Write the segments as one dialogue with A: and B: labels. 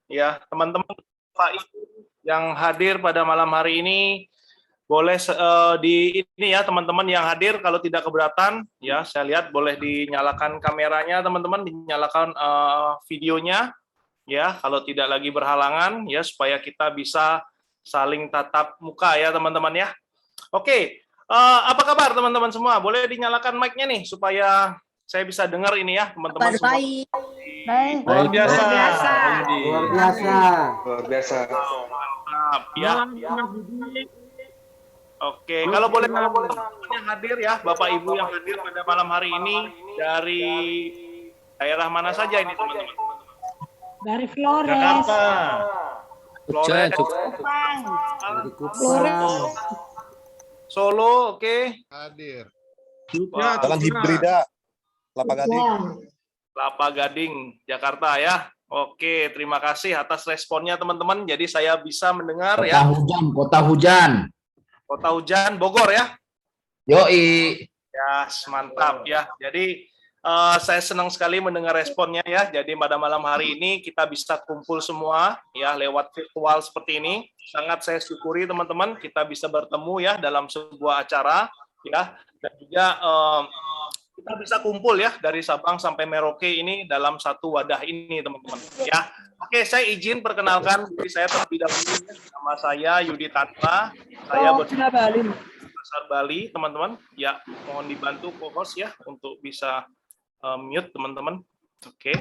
A: ya teman-teman Pak Ibu yang hadir pada malam hari ini boleh di ini ya teman-teman yang hadir kalau tidak keberatan ya saya lihat boleh dinyalakan kameranya teman-teman, dinyalakan videonya ya kalau tidak lagi berhalangan ya supaya kita bisa saling tatap muka ya teman-teman ya. Oke, apa kabar teman-teman semua? Boleh dinyalakan mic-nya nih supaya saya bisa dengar ini ya teman-teman semua.
B: Baik.
A: Luar biasa.
C: Luar biasa.
D: Luar biasa.
A: Mantap ya. Oke, kalau boleh teman-teman yang hadir ya, Bapak Ibu yang hadir pada malam hari ini dari daerah mana saja ini teman-teman?
B: Dari Flores.
A: Jakarta. Flores.
C: Dari
B: Flores.
A: Solo, oke.
E: Hadir.
F: Jalan Hibrida, Kelapa Gading.
A: Kelapa Gading, Jakarta ya. Oke, terima kasih atas responnya teman-teman. Jadi saya bisa mendengar ya.
G: Kota hujan.
A: Kota hujan, Bogor ya.
G: Yoi.
A: Ya, mantap ya. Jadi saya senang sekali mendengar responnya ya. Jadi pada malam hari ini kita bisa kumpul semua ya lewat virtual seperti ini. Sangat saya syukuri teman-teman kita bisa bertemu ya dalam sebuah acara ya. Dan juga kita bisa kumpul ya dari Sabang sampai Merauke ini dalam satu wadah ini teman-teman ya. Oke, saya izin perkenalkan diri saya terlebih dahulu. Nama saya Yudi Tatra. Saya Pasar Bali, teman-teman. Ya, mohon dibantu co-host ya untuk bisa mute teman-teman. Oke.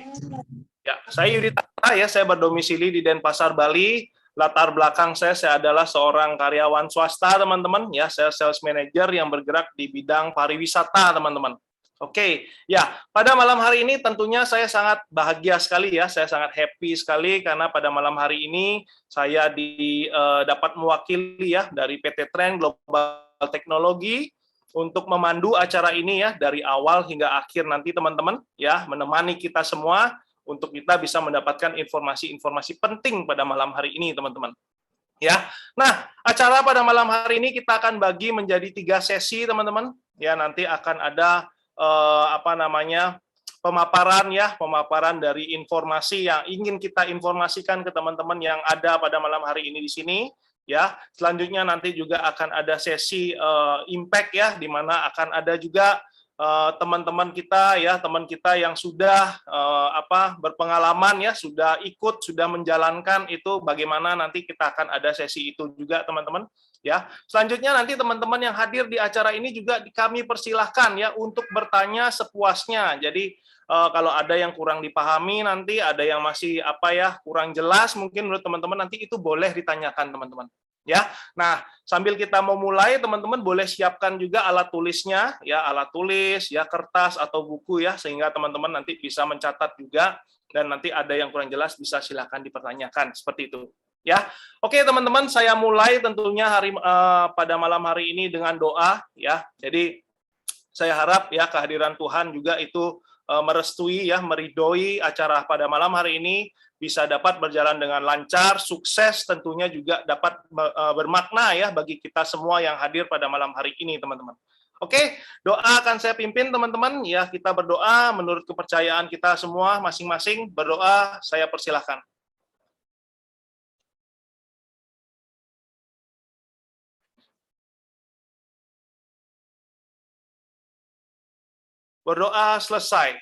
A: Ya, saya Yudi Tatra ya, saya berdomisili di Denpasar, Bali. Latar belakang saya adalah seorang karyawan swasta, teman-teman. Ya, saya sales manager yang bergerak di bidang pariwisata, teman-teman. Oke, ya pada malam hari ini tentunya saya sangat bahagia sekali ya, saya sangat happy sekali karena pada malam hari ini saya dapat mewakili ya dari PT Trend Global Teknologi untuk memandu acara ini ya dari awal hingga akhir nanti teman-teman ya, menemani kita semua untuk kita bisa mendapatkan informasi-informasi penting pada malam hari ini teman-teman. Ya, nah acara pada malam hari ini kita akan bagi menjadi 3 sesi teman-teman. Ya nanti akan ada pemaparan dari informasi yang ingin kita informasikan ke teman-teman yang ada pada malam hari ini di sini ya. Selanjutnya nanti juga akan ada sesi impact ya, di mana akan ada juga teman-teman kita ya, teman kita yang sudah berpengalaman ya, sudah ikut, sudah menjalankan itu, bagaimana nanti kita akan ada sesi itu juga teman-teman. Ya, selanjutnya nanti teman-teman yang hadir di acara ini juga kami persilahkan ya untuk bertanya sepuasnya. Jadi kalau ada yang kurang dipahami nanti, ada yang masih kurang jelas mungkin menurut teman-teman nanti itu boleh ditanyakan teman-teman. Ya, nah sambil kita memulai teman-teman boleh siapkan juga alat tulisnya ya, alat tulis ya, kertas atau buku ya, sehingga teman-teman nanti bisa mencatat juga dan nanti ada yang kurang jelas bisa silakan dipertanyakan seperti itu. Ya, oke teman-teman, saya mulai tentunya pada malam hari ini dengan doa ya. Jadi saya harap ya kehadiran Tuhan juga itu merestui ya, meridoi acara pada malam hari ini bisa dapat berjalan dengan lancar, sukses, tentunya juga dapat bermakna ya bagi kita semua yang hadir pada malam hari ini teman-teman. Oke, doa akan saya pimpin teman-teman ya, kita berdoa menurut kepercayaan kita semua masing-masing. Berdoa, saya persilahkan. Berdoa selesai.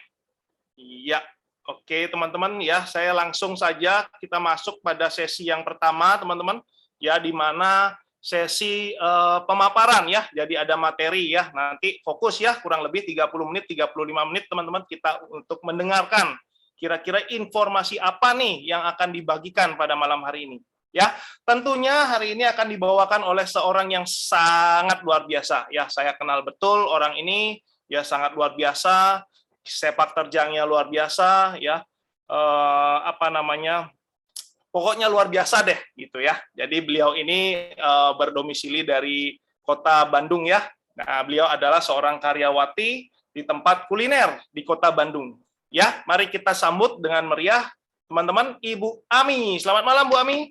A: Ya, oke teman-teman ya, saya langsung saja kita masuk pada sesi yang pertama teman-teman ya, di mana sesi pemaparan ya. Jadi ada materi ya, nanti fokus ya kurang lebih 30 menit 35 menit teman-teman kita untuk mendengarkan kira-kira informasi apa nih yang akan dibagikan pada malam hari ini. Ya, tentunya hari ini akan dibawakan oleh seorang yang sangat luar biasa ya. Saya kenal betul orang ini. Ya sangat luar biasa, sepak terjangnya luar biasa ya, pokoknya luar biasa deh gitu ya. Jadi beliau ini berdomisili dari kota Bandung ya. Nah beliau adalah seorang karyawati di tempat kuliner di kota Bandung ya. Mari kita sambut dengan meriah teman-teman Ibu Ami. Selamat malam Bu Ami.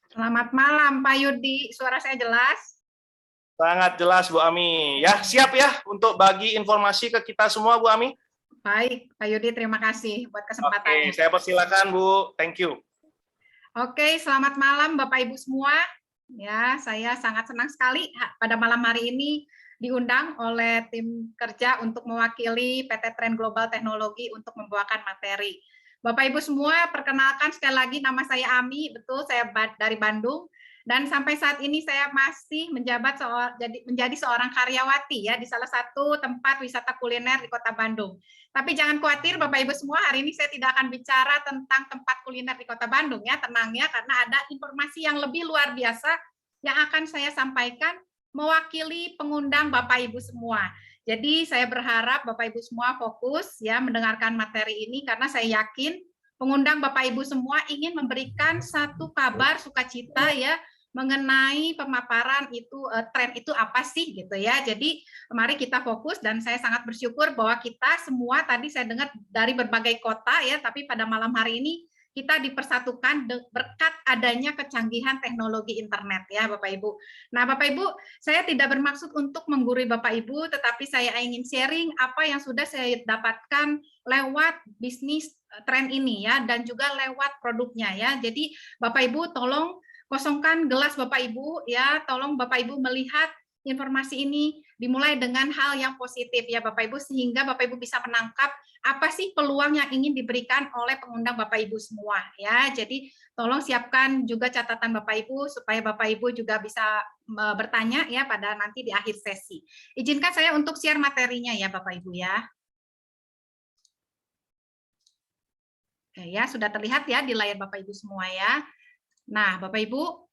H: Selamat malam Pak Yudi, suara saya jelas?
A: Sangat jelas Bu Ami. Ya, siap ya untuk bagi informasi ke kita semua Bu Ami?
H: Baik, Pak Yudi, terima kasih buat kesempatannya.
A: Oke, saya persilakan Bu. Thank you.
H: Oke, selamat malam Bapak Ibu semua. Ya, saya sangat senang sekali pada malam hari ini diundang oleh tim kerja untuk mewakili PT Trend Global Teknologi untuk membawakan materi. Bapak Ibu semua, perkenalkan sekali lagi nama saya Ami, betul saya dari Bandung. Dan sampai saat ini saya masih menjabat menjadi seorang karyawati ya di salah satu tempat wisata kuliner di Kota Bandung. Tapi jangan khawatir Bapak Ibu semua, hari ini saya tidak akan bicara tentang tempat kuliner di Kota Bandung ya, tenang ya, karena ada informasi yang lebih luar biasa yang akan saya sampaikan mewakili pengundang Bapak Ibu semua. Jadi saya berharap Bapak Ibu semua fokus ya mendengarkan materi ini karena saya yakin pengundang Bapak Ibu semua ingin memberikan satu kabar sukacita ya mengenai pemaparan itu tren itu apa sih gitu ya. Jadi mari kita fokus dan saya sangat bersyukur bahwa kita semua tadi saya dengar dari berbagai kota ya, tapi pada malam hari ini kita dipersatukan berkat adanya kecanggihan teknologi internet ya Bapak Ibu. Nah Bapak Ibu, saya tidak bermaksud untuk menggurui Bapak Ibu, tetapi saya ingin sharing apa yang sudah saya dapatkan lewat bisnis tren ini ya, dan juga lewat produknya ya. Jadi Bapak Ibu tolong kosongkan gelas Bapak Ibu ya, tolong Bapak Ibu melihat informasi ini dimulai dengan hal yang positif ya Bapak Ibu, sehingga Bapak Ibu bisa menangkap apa sih peluang yang ingin diberikan oleh pengundang Bapak Ibu semua ya. Jadi tolong siapkan juga catatan Bapak Ibu supaya Bapak Ibu juga bisa bertanya ya pada nanti di akhir sesi. Izinkan saya untuk share materinya ya Bapak Ibu ya. Oke ya, sudah terlihat ya di layar Bapak Ibu semua ya. Nah, Bapak Ibu,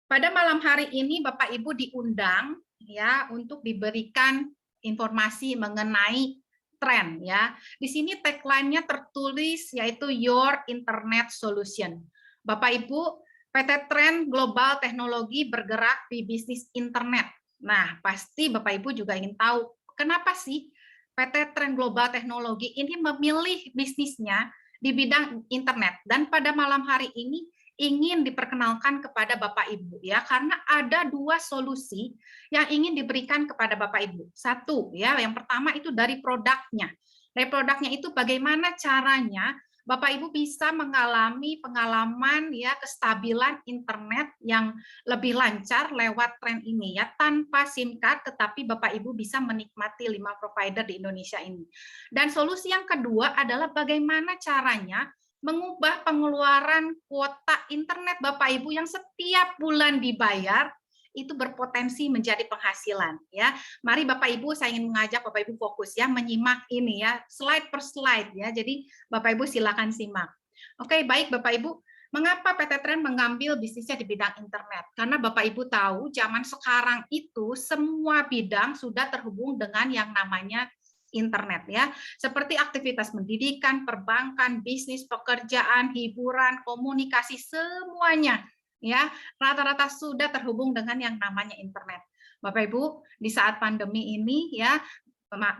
H: pada malam hari ini Bapak Ibu diundang ya untuk diberikan informasi mengenai tren ya. Di sini tagline-nya tertulis yaitu Your Internet Solution. Bapak Ibu, PT Trend Global Teknologi bergerak di bisnis internet. Nah, pasti Bapak Ibu juga ingin tahu kenapa sih PT Trend Global Teknologi ini memilih bisnisnya di bidang internet, dan pada malam hari ini ingin diperkenalkan kepada Bapak Ibu ya, karena ada dua solusi yang ingin diberikan kepada Bapak Ibu. Satu ya, yang pertama itu dari produknya. Dari produknya itu bagaimana caranya Bapak Ibu bisa mengalami pengalaman ya kestabilan internet yang lebih lancar lewat tren ini ya, tanpa SIM card, tetapi Bapak Ibu bisa menikmati 5 provider di Indonesia ini. Dan solusi yang kedua adalah bagaimana caranya mengubah pengeluaran kuota internet Bapak Ibu yang setiap bulan dibayar itu berpotensi menjadi penghasilan ya. Mari Bapak Ibu, saya ingin mengajak Bapak Ibu fokus ya menyimak ini ya, slide per slide ya. Jadi Bapak Ibu silakan simak. Oke, baik Bapak Ibu, mengapa PT Trend mengambil bisnisnya di bidang internet? Karena Bapak Ibu tahu zaman sekarang itu semua bidang sudah terhubung dengan yang namanya internet ya, seperti aktivitas pendidikan, perbankan, bisnis, pekerjaan, hiburan, komunikasi, semuanya ya rata-rata sudah terhubung dengan yang namanya internet. Bapak Ibu, di saat pandemi ini ya,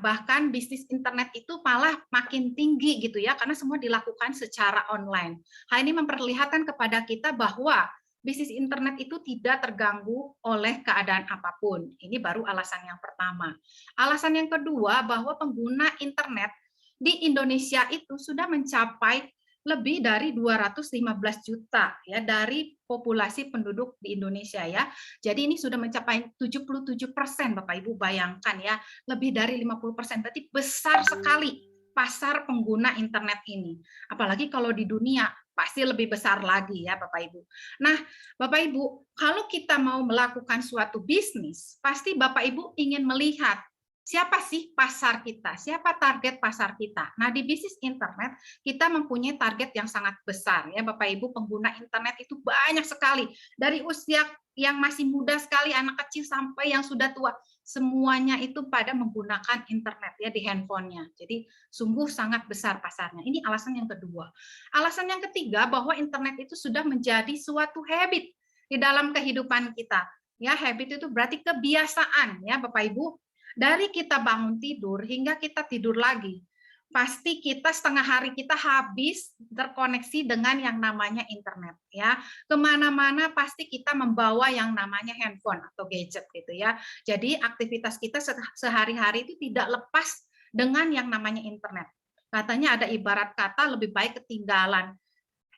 H: bahkan bisnis internet itu malah makin tinggi gitu ya, karena semua dilakukan secara online. Hal ini memperlihatkan kepada kita bahwa bisnis internet itu tidak terganggu oleh keadaan apapun. Ini baru alasan yang pertama. Alasan yang kedua, bahwa pengguna internet di Indonesia itu sudah mencapai lebih dari 215 juta ya dari populasi penduduk di Indonesia ya. Jadi ini sudah mencapai 77%, Bapak Ibu bayangkan ya, lebih dari 50%, berarti besar sekali pasar pengguna internet ini. Apalagi kalau di dunia pasti lebih besar lagi ya Bapak Ibu. Nah, Bapak Ibu, kalau kita mau melakukan suatu bisnis, pasti Bapak Ibu ingin melihat siapa sih pasar kita, siapa target pasar kita. Nah, di bisnis internet kita mempunyai target yang sangat besar ya Bapak Ibu. Pengguna internet itu banyak sekali, dari usia yang masih muda sekali, anak kecil sampai yang sudah tua, semuanya itu pada menggunakan internet ya di handphonenya. Jadi sungguh sangat besar pasarnya. Ini alasan yang kedua. Alasan yang ketiga, bahwa internet itu sudah menjadi suatu habit di dalam kehidupan kita. Ya, habit itu berarti kebiasaan ya Bapak Ibu. Dari kita bangun tidur hingga kita tidur lagi, pasti kita setengah hari kita habis terkoneksi dengan yang namanya internet ya. Kemana-mana pasti kita membawa yang namanya handphone atau gadget gitu ya. Jadi aktivitas kita sehari-hari itu tidak lepas dengan yang namanya internet. Katanya ada ibarat kata lebih baik ketinggalan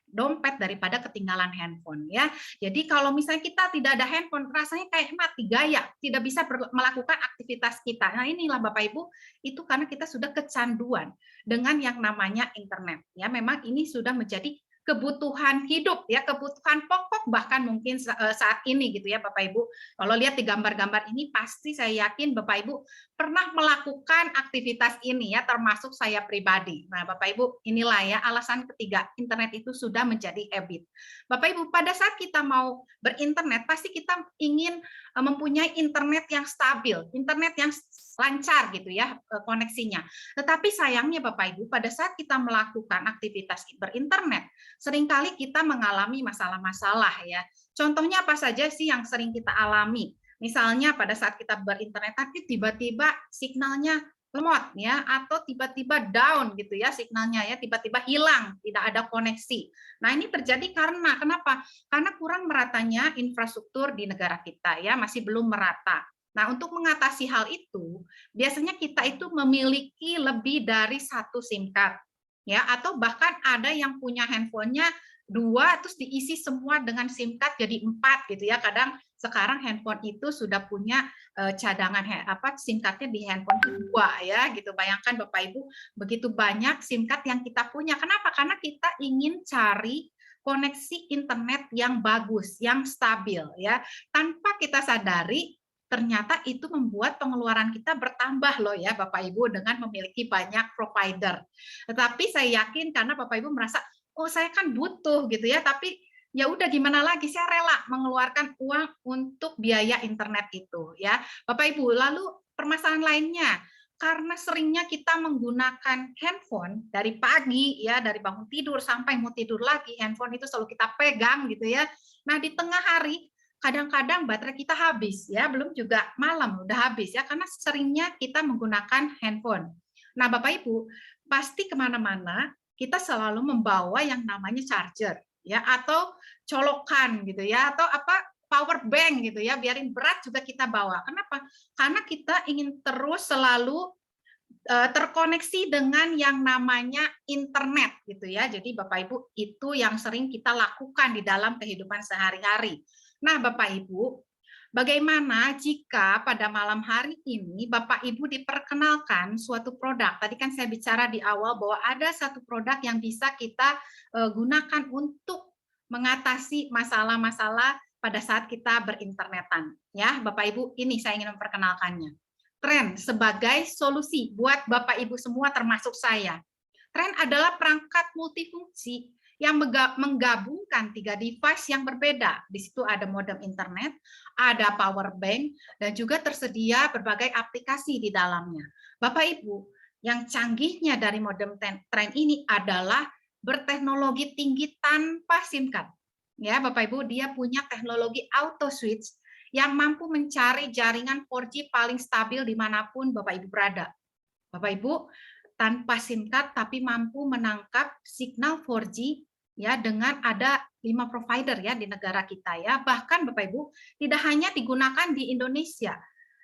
H: dompet daripada ketinggalan handphone ya. Jadi kalau misalnya kita tidak ada handphone, rasanya kayak mati gaya, tidak bisa melakukan aktivitas kita. Nah, inilah Bapak Ibu, itu karena kita sudah kecanduan dengan yang namanya internet. Ya, memang ini sudah menjadi kebutuhan hidup ya, kebutuhan pokok bahkan mungkin saat ini gitu ya Bapak Ibu. Kalau lihat di gambar-gambar ini pasti saya yakin Bapak Ibu pernah melakukan aktivitas ini ya, termasuk saya pribadi. Nah, Bapak Ibu, inilah ya alasan ketiga, internet itu sudah menjadi habit. Bapak Ibu, pada saat kita mau berinternet pasti kita ingin mempunyai internet yang stabil, internet yang lancar gitu ya koneksinya. Tetapi sayangnya Bapak Ibu, pada saat kita melakukan aktivitas berinternet, seringkali kita mengalami masalah-masalah ya. Contohnya apa saja sih yang sering kita alami? Misalnya pada saat kita berinternet tapi tiba-tiba signalnya lemot ya, atau tiba-tiba down gitu ya signalnya ya, tiba-tiba hilang, tidak ada koneksi. Nah, ini terjadi karena kenapa? Karena kurang meratanya infrastruktur di negara kita ya, masih belum merata. Nah, untuk mengatasi hal itu, biasanya kita itu memiliki lebih dari satu SIM card ya, atau bahkan ada yang punya handphonenya 2 terus diisi semua dengan SIM card jadi 4 gitu ya. Kadang sekarang handphone itu sudah punya cadangan SIM card-nya di handphone kedua ya gitu. Bayangkan Bapak Ibu, begitu banyak SIM card yang kita punya. Kenapa? Karena kita ingin cari koneksi internet yang bagus, yang stabil ya. Tanpa kita sadari ternyata itu membuat pengeluaran kita bertambah loh ya Bapak Ibu dengan memiliki banyak provider. Tetapi saya yakin karena Bapak Ibu merasa, oh saya kan butuh gitu ya, tapi ya udah gimana lagi, saya rela mengeluarkan uang untuk biaya internet itu ya. Bapak Ibu, lalu permasalahan lainnya, karena seringnya kita menggunakan handphone dari pagi ya, dari bangun tidur sampai mau tidur lagi, handphone itu selalu kita pegang gitu ya. Nah, di tengah hari kadang-kadang baterai kita habis ya, belum juga malam udah habis ya, karena seringnya kita menggunakan handphone. Nah, Bapak Ibu, pasti kemana-mana kita selalu membawa yang namanya charger ya, atau colokan gitu ya, atau power bank gitu ya, biarin berat juga kita bawa. Kenapa? Karena kita ingin terus selalu terkoneksi dengan yang namanya internet gitu ya. Jadi Bapak Ibu, itu yang sering kita lakukan di dalam kehidupan sehari-hari. Nah, Bapak Ibu, bagaimana jika pada malam hari ini Bapak Ibu diperkenalkan suatu produk? Tadi kan saya bicara di awal bahwa ada satu produk yang bisa kita gunakan untuk mengatasi masalah-masalah pada saat kita berinternetan. Ya, Bapak Ibu, ini saya ingin memperkenalkannya. Tren sebagai solusi buat Bapak Ibu semua termasuk saya. Tren adalah perangkat multifungsi yang menggabungkan 3 device yang berbeda. Di situ ada modem internet, ada power bank, dan juga tersedia berbagai aplikasi di dalamnya. Bapak Ibu, yang canggihnya dari modem Tren ini adalah berteknologi tinggi tanpa SIM card. Ya, Bapak Ibu, dia punya teknologi auto switch yang mampu mencari jaringan 4G paling stabil dimanapun Bapak Ibu berada. Bapak Ibu, tanpa SIM card tapi mampu menangkap signal 4G ya, dengan ada 5 provider ya di negara kita ya. Bahkan Bapak Ibu tidak hanya digunakan di Indonesia,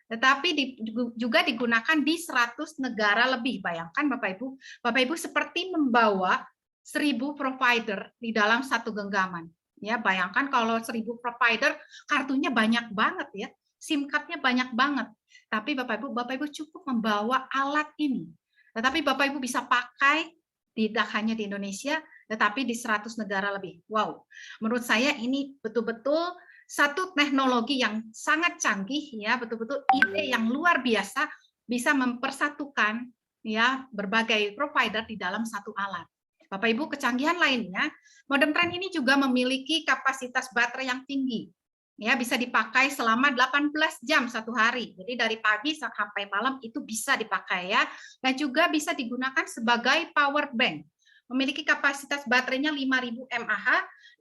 H: tetapi juga digunakan di 100 negara lebih. Bayangkan Bapak Ibu seperti membawa 1000 provider di dalam satu genggaman. Ya, bayangkan kalau 1000 provider, kartunya banyak banget ya, SIM card-nya banyak banget. Tapi Bapak Ibu cukup membawa alat ini. Tetapi Bapak Ibu bisa pakai tidak hanya di Indonesia, tetapi di 100 negara lebih. Wow, menurut saya ini betul-betul satu teknologi yang sangat canggih ya, betul-betul ide yang luar biasa bisa mempersatukan ya berbagai provider di dalam satu alat. Bapak Ibu, kecanggihan lainnya, modem Tren ini juga memiliki kapasitas baterai yang tinggi. Ya, bisa dipakai selama 18 jam satu hari. Jadi dari pagi sampai malam itu bisa dipakai ya. Dan juga bisa digunakan sebagai power bank. Memiliki kapasitas baterainya 5000 mAh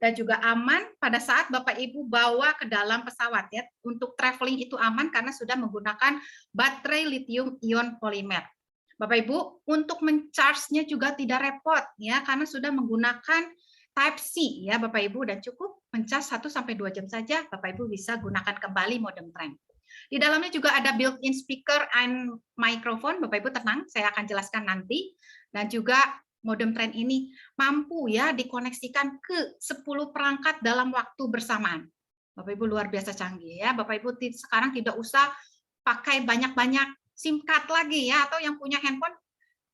H: dan juga aman pada saat Bapak Ibu bawa ke dalam pesawat ya. Untuk traveling itu aman karena sudah menggunakan baterai lithium ion polimer. Bapak Ibu, untuk men-charge-nya juga tidak repot ya, karena sudah menggunakan Type-C ya Bapak Ibu, dan cukup mencas 1-2 jam saja Bapak Ibu bisa gunakan kembali modem Tren. Di dalamnya juga ada built-in speaker and microphone. Bapak Ibu tenang, saya akan jelaskan nanti. Dan juga modem tren ini mampu ya dikoneksikan ke 10 perangkat dalam waktu bersamaan. Bapak Ibu luar biasa canggih ya. Bapak Ibu sekarang tidak usah pakai banyak-banyak SIM card lagi ya, atau yang punya handphone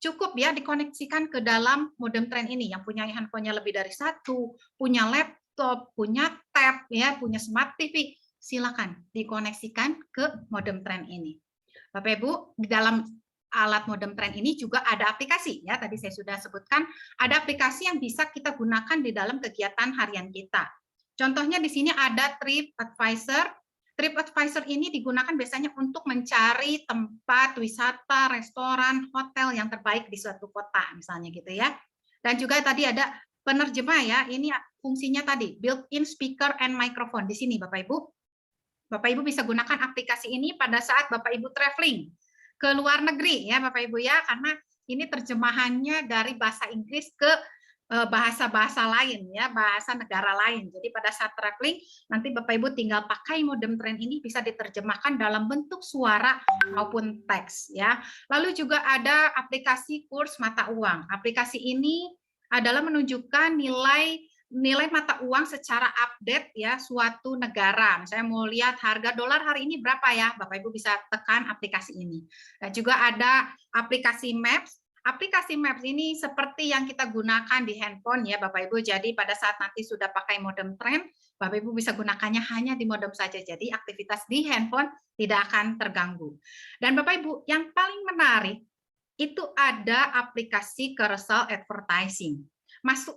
H: cukup ya dikoneksikan ke dalam modem tren ini. Yang punya handphonenya lebih dari satu, punya laptop, punya tab ya, punya smart TV, silakan dikoneksikan ke modem tren ini. Bapak Ibu, di dalam alat modem tren ini juga ada aplikasi ya, tadi saya sudah sebutkan ada aplikasi yang bisa kita gunakan di dalam kegiatan harian kita. Contohnya di sini ada TripAdvisor. TripAdvisor ini digunakan biasanya untuk mencari tempat wisata, restoran, hotel yang terbaik di suatu kota misalnya gitu ya. Dan juga tadi ada penerjemah ya, ini fungsinya tadi built-in speaker and microphone di sini Bapak Ibu. Bapak Ibu bisa gunakan aplikasi ini pada saat Bapak Ibu traveling ke luar negeri ya Bapak Ibu ya, karena ini terjemahannya dari bahasa Inggris ke bahasa-bahasa lain ya, bahasa negara lain. Jadi pada saat traveling nanti Bapak Ibu tinggal pakai modem tren ini, bisa diterjemahkan dalam bentuk suara maupun teks ya. Lalu juga ada aplikasi kurs mata uang. Aplikasi ini adalah menunjukkan nilai mata uang secara update ya suatu negara. Misalnya mau lihat harga dolar hari ini berapa ya, Bapak Ibu bisa tekan aplikasi ini. Dan juga ada aplikasi Maps. Aplikasi Maps ini seperti yang kita gunakan di handphone ya Bapak Ibu. Jadi pada saat nanti sudah pakai modem tren, Bapak Ibu bisa gunakannya hanya di modem saja. Jadi aktivitas di handphone tidak akan terganggu. Dan Bapak Ibu, yang paling menarik itu ada aplikasi carousel advertising.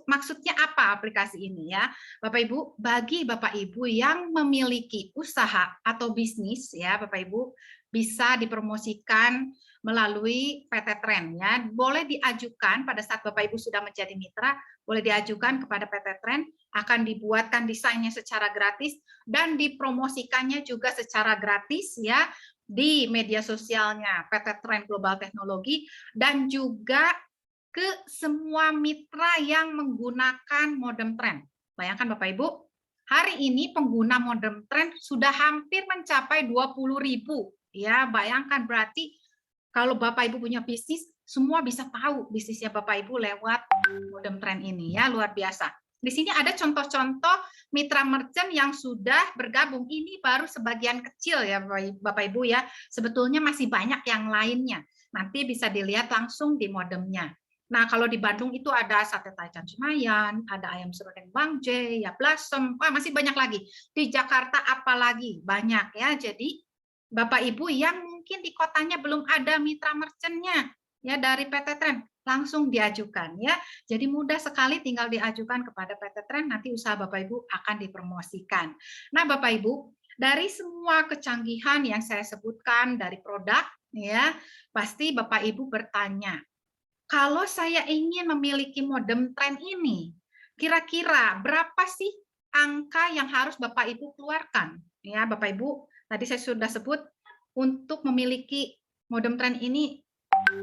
H: Maksudnya apa aplikasi ini ya, Bapak Ibu? Bagi Bapak Ibu yang memiliki usaha atau bisnis ya, Bapak Ibu bisa dipromosikan melalui PT Tren ya. Boleh diajukan pada saat Bapak Ibu sudah menjadi mitra, boleh diajukan kepada PT Tren, akan dibuatkan desainnya secara gratis dan dipromosikannya juga secara gratis ya di media sosialnya PT Tren Global Teknologi dan juga ke semua mitra yang menggunakan modem tren. Bayangkan Bapak Ibu, hari ini pengguna modem tren sudah hampir mencapai 20.000. Ya, bayangkan berarti kalau Bapak Ibu punya bisnis, semua bisa tahu bisnisnya Bapak Ibu lewat modem tren ini ya, luar biasa. Di sini ada contoh-contoh mitra merchant yang sudah bergabung. Ini baru sebagian kecil ya Bapak Ibu ya. Sebetulnya masih banyak yang lainnya. Nanti bisa dilihat langsung di modemnya. Nah, kalau di Bandung itu ada sate taichan Senayan, ada ayam serundeng Bang J, ya Blossom, masih banyak lagi. Di Jakarta apalagi banyak ya. Jadi Bapak Ibu yang mungkin di kotanya belum ada mitra merchant-nya ya dari PT Tren, langsung diajukan ya. Jadi mudah sekali, tinggal diajukan kepada PT Tren, nanti usaha Bapak Ibu akan dipromosikan. Nah, Bapak Ibu, dari semua kecanggihan yang saya sebutkan dari produk ya, pasti Bapak Ibu bertanya, kalau saya ingin memiliki modem tren ini, kira-kira berapa sih angka yang harus Bapak Ibu keluarkan? Ya, Bapak Ibu, tadi saya sudah sebut untuk memiliki modem tren ini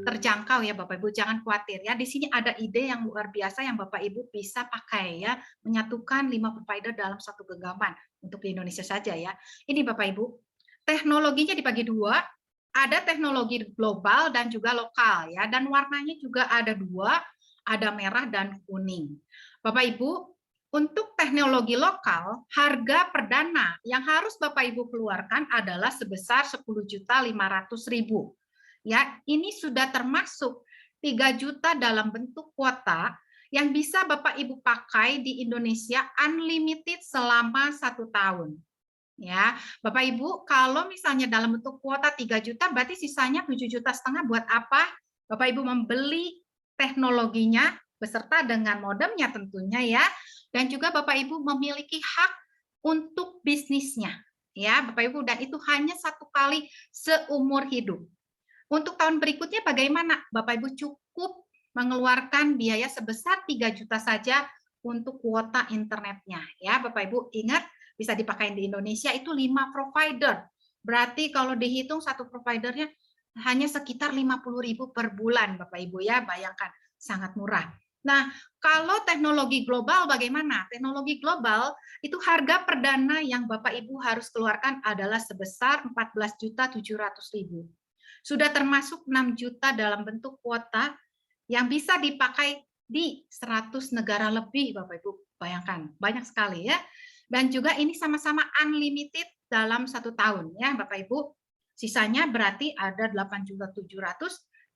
H: terjangkau ya Bapak Ibu, jangan khawatir ya. Di sini ada ide yang luar biasa yang Bapak Ibu bisa pakai ya, menyatukan 5 provider dalam satu genggaman untuk di Indonesia saja ya. Ini Bapak Ibu, teknologinya dibagi dua. Ada teknologi global dan juga lokal ya, dan warnanya juga ada dua, ada merah dan kuning. Bapak Ibu, untuk teknologi lokal, harga perdana yang harus Bapak Ibu keluarkan adalah sebesar 10.500.000. Ya, ini sudah termasuk 3 juta dalam bentuk kuota yang bisa Bapak Ibu pakai di Indonesia unlimited selama 1 tahun. Ya, Bapak Ibu, kalau misalnya dalam bentuk kuota 3 juta, berarti sisanya 7,5 juta buat apa? Bapak Ibu membeli teknologinya beserta dengan modemnya tentunya ya, dan juga Bapak Ibu memiliki hak untuk bisnisnya. Ya, Bapak Ibu, dan itu hanya 1 kali seumur hidup. Untuk tahun berikutnya bagaimana? Bapak Ibu cukup mengeluarkan biaya sebesar 3 juta saja untuk kuota internetnya. Ya, Bapak Ibu ingat, bisa dipakai di Indonesia itu 5 provider. Berarti kalau dihitung satu providernya hanya sekitar 50.000 per bulan, Bapak Ibu ya, bayangkan sangat murah. Nah, kalau teknologi global bagaimana? Teknologi global itu harga perdana yang Bapak Ibu harus keluarkan adalah sebesar 14.700.000. Sudah termasuk 6 juta dalam bentuk kuota yang bisa dipakai di 100 negara lebih, Bapak Ibu. Bayangkan, banyak sekali ya. Dan juga ini sama-sama unlimited dalam 1 tahun ya, Bapak Ibu. Sisanya berarti ada 8.700.000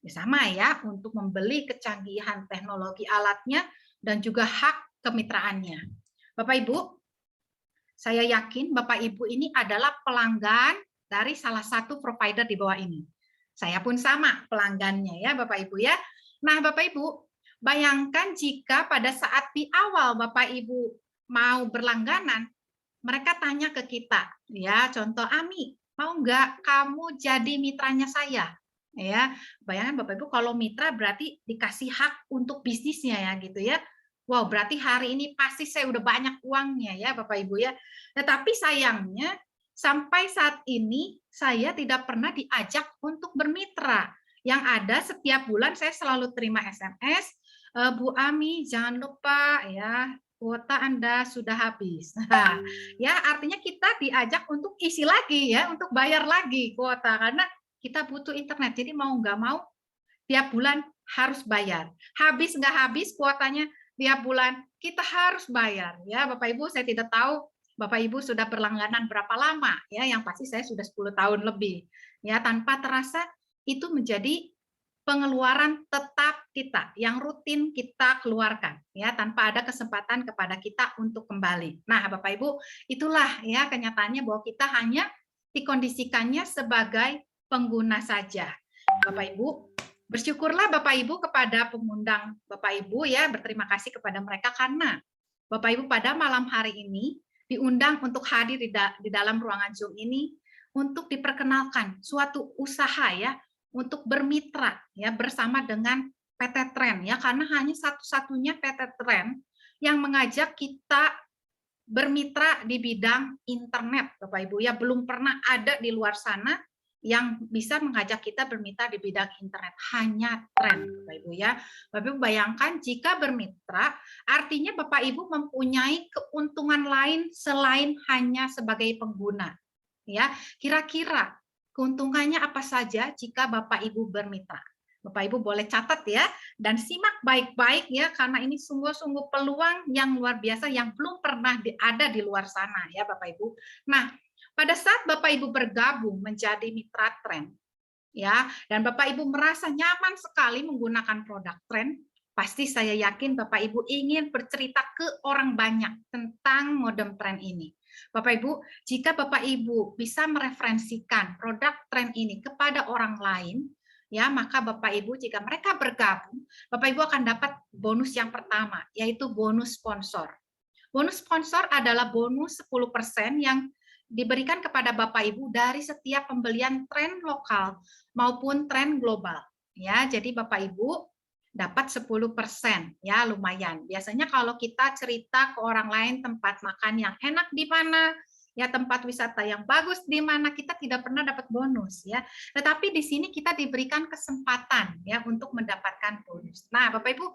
H: ya, sama ya, untuk membeli kecanggihan teknologi alatnya dan juga hak kemitraannya. Bapak Ibu, saya yakin Bapak Ibu ini adalah pelanggan dari salah satu provider di bawah ini. Saya pun sama pelanggannya ya Bapak Ibu ya. Nah Bapak Ibu, bayangkan jika pada saat di awal Bapak Ibu mau berlangganan, mereka tanya ke kita, ya contoh Ami, mau nggak kamu jadi mitranya saya? Ya, bayangkan Bapak Ibu kalau mitra berarti dikasih hak untuk bisnisnya ya gitu ya. Wow, berarti hari ini pasti saya udah banyak uangnya ya Bapak Ibu ya. Tetapi sayangnya sampai saat ini saya tidak pernah diajak untuk bermitra. Yang ada setiap bulan saya selalu terima SMS, Bu Ami jangan lupa ya kuota Anda sudah habis. Nah, ya artinya kita diajak untuk isi lagi ya, untuk bayar lagi kuota karena kita butuh internet. Jadi mau nggak mau tiap bulan harus bayar. Habis nggak habis kuotanya tiap bulan kita harus bayar ya Bapak Ibu. Saya tidak tahu Bapak Ibu sudah berlangganan berapa lama ya, yang pasti saya sudah 10 tahun lebih. Ya, tanpa terasa itu menjadi pengeluaran tetap kita yang rutin kita keluarkan ya, tanpa ada kesempatan kepada kita untuk kembali. Nah, Bapak Ibu, itulah ya kenyataannya bahwa kita hanya dikondisikannya sebagai pengguna saja. Bapak Ibu, bersyukurlah Bapak Ibu kepada pengundang Bapak Ibu ya, berterima kasih kepada mereka karena Bapak Ibu pada malam hari ini diundang untuk hadir di dalam ruangan Zoom ini untuk diperkenalkan suatu usaha ya, untuk bermitra ya bersama dengan PT Trend ya, karena hanya satu-satunya PT Trend yang mengajak kita bermitra di bidang internet Bapak Ibu ya, belum pernah ada di luar sana yang bisa mengajak kita bermitra di bidang internet, hanya Trend Bapak Ibu ya. Bapak Ibu bayangkan jika bermitra artinya Bapak Ibu mempunyai keuntungan lain selain hanya sebagai pengguna ya. Kira-kira keuntungannya apa saja jika Bapak Ibu bermitra? Bapak Ibu boleh catat ya, dan simak baik-baik ya, karena ini sungguh-sungguh peluang yang luar biasa yang belum pernah ada di luar sana ya Bapak Ibu. Nah, pada saat Bapak Ibu bergabung menjadi mitra Trend, ya, dan Bapak Ibu merasa nyaman sekali menggunakan produk Trend, pasti saya yakin Bapak Ibu ingin bercerita ke orang banyak tentang modem Trend ini. Bapak Ibu, jika Bapak Ibu bisa mereferensikan produk Trend ini kepada orang lain, ya maka Bapak Ibu jika mereka bergabung, Bapak Ibu akan dapat bonus yang pertama, yaitu bonus sponsor. Bonus sponsor adalah bonus 10% yang diberikan kepada Bapak Ibu dari setiap pembelian Trend lokal maupun Trend global. Ya, jadi Bapak Ibu dapat 10%, ya lumayan. Biasanya kalau kita cerita ke orang lain tempat makan yang enak di mana, ya tempat wisata yang bagus di mana, kita tidak pernah dapat bonus ya. Tetapi di sini kita diberikan kesempatan ya untuk mendapatkan bonus. Nah, Bapak Ibu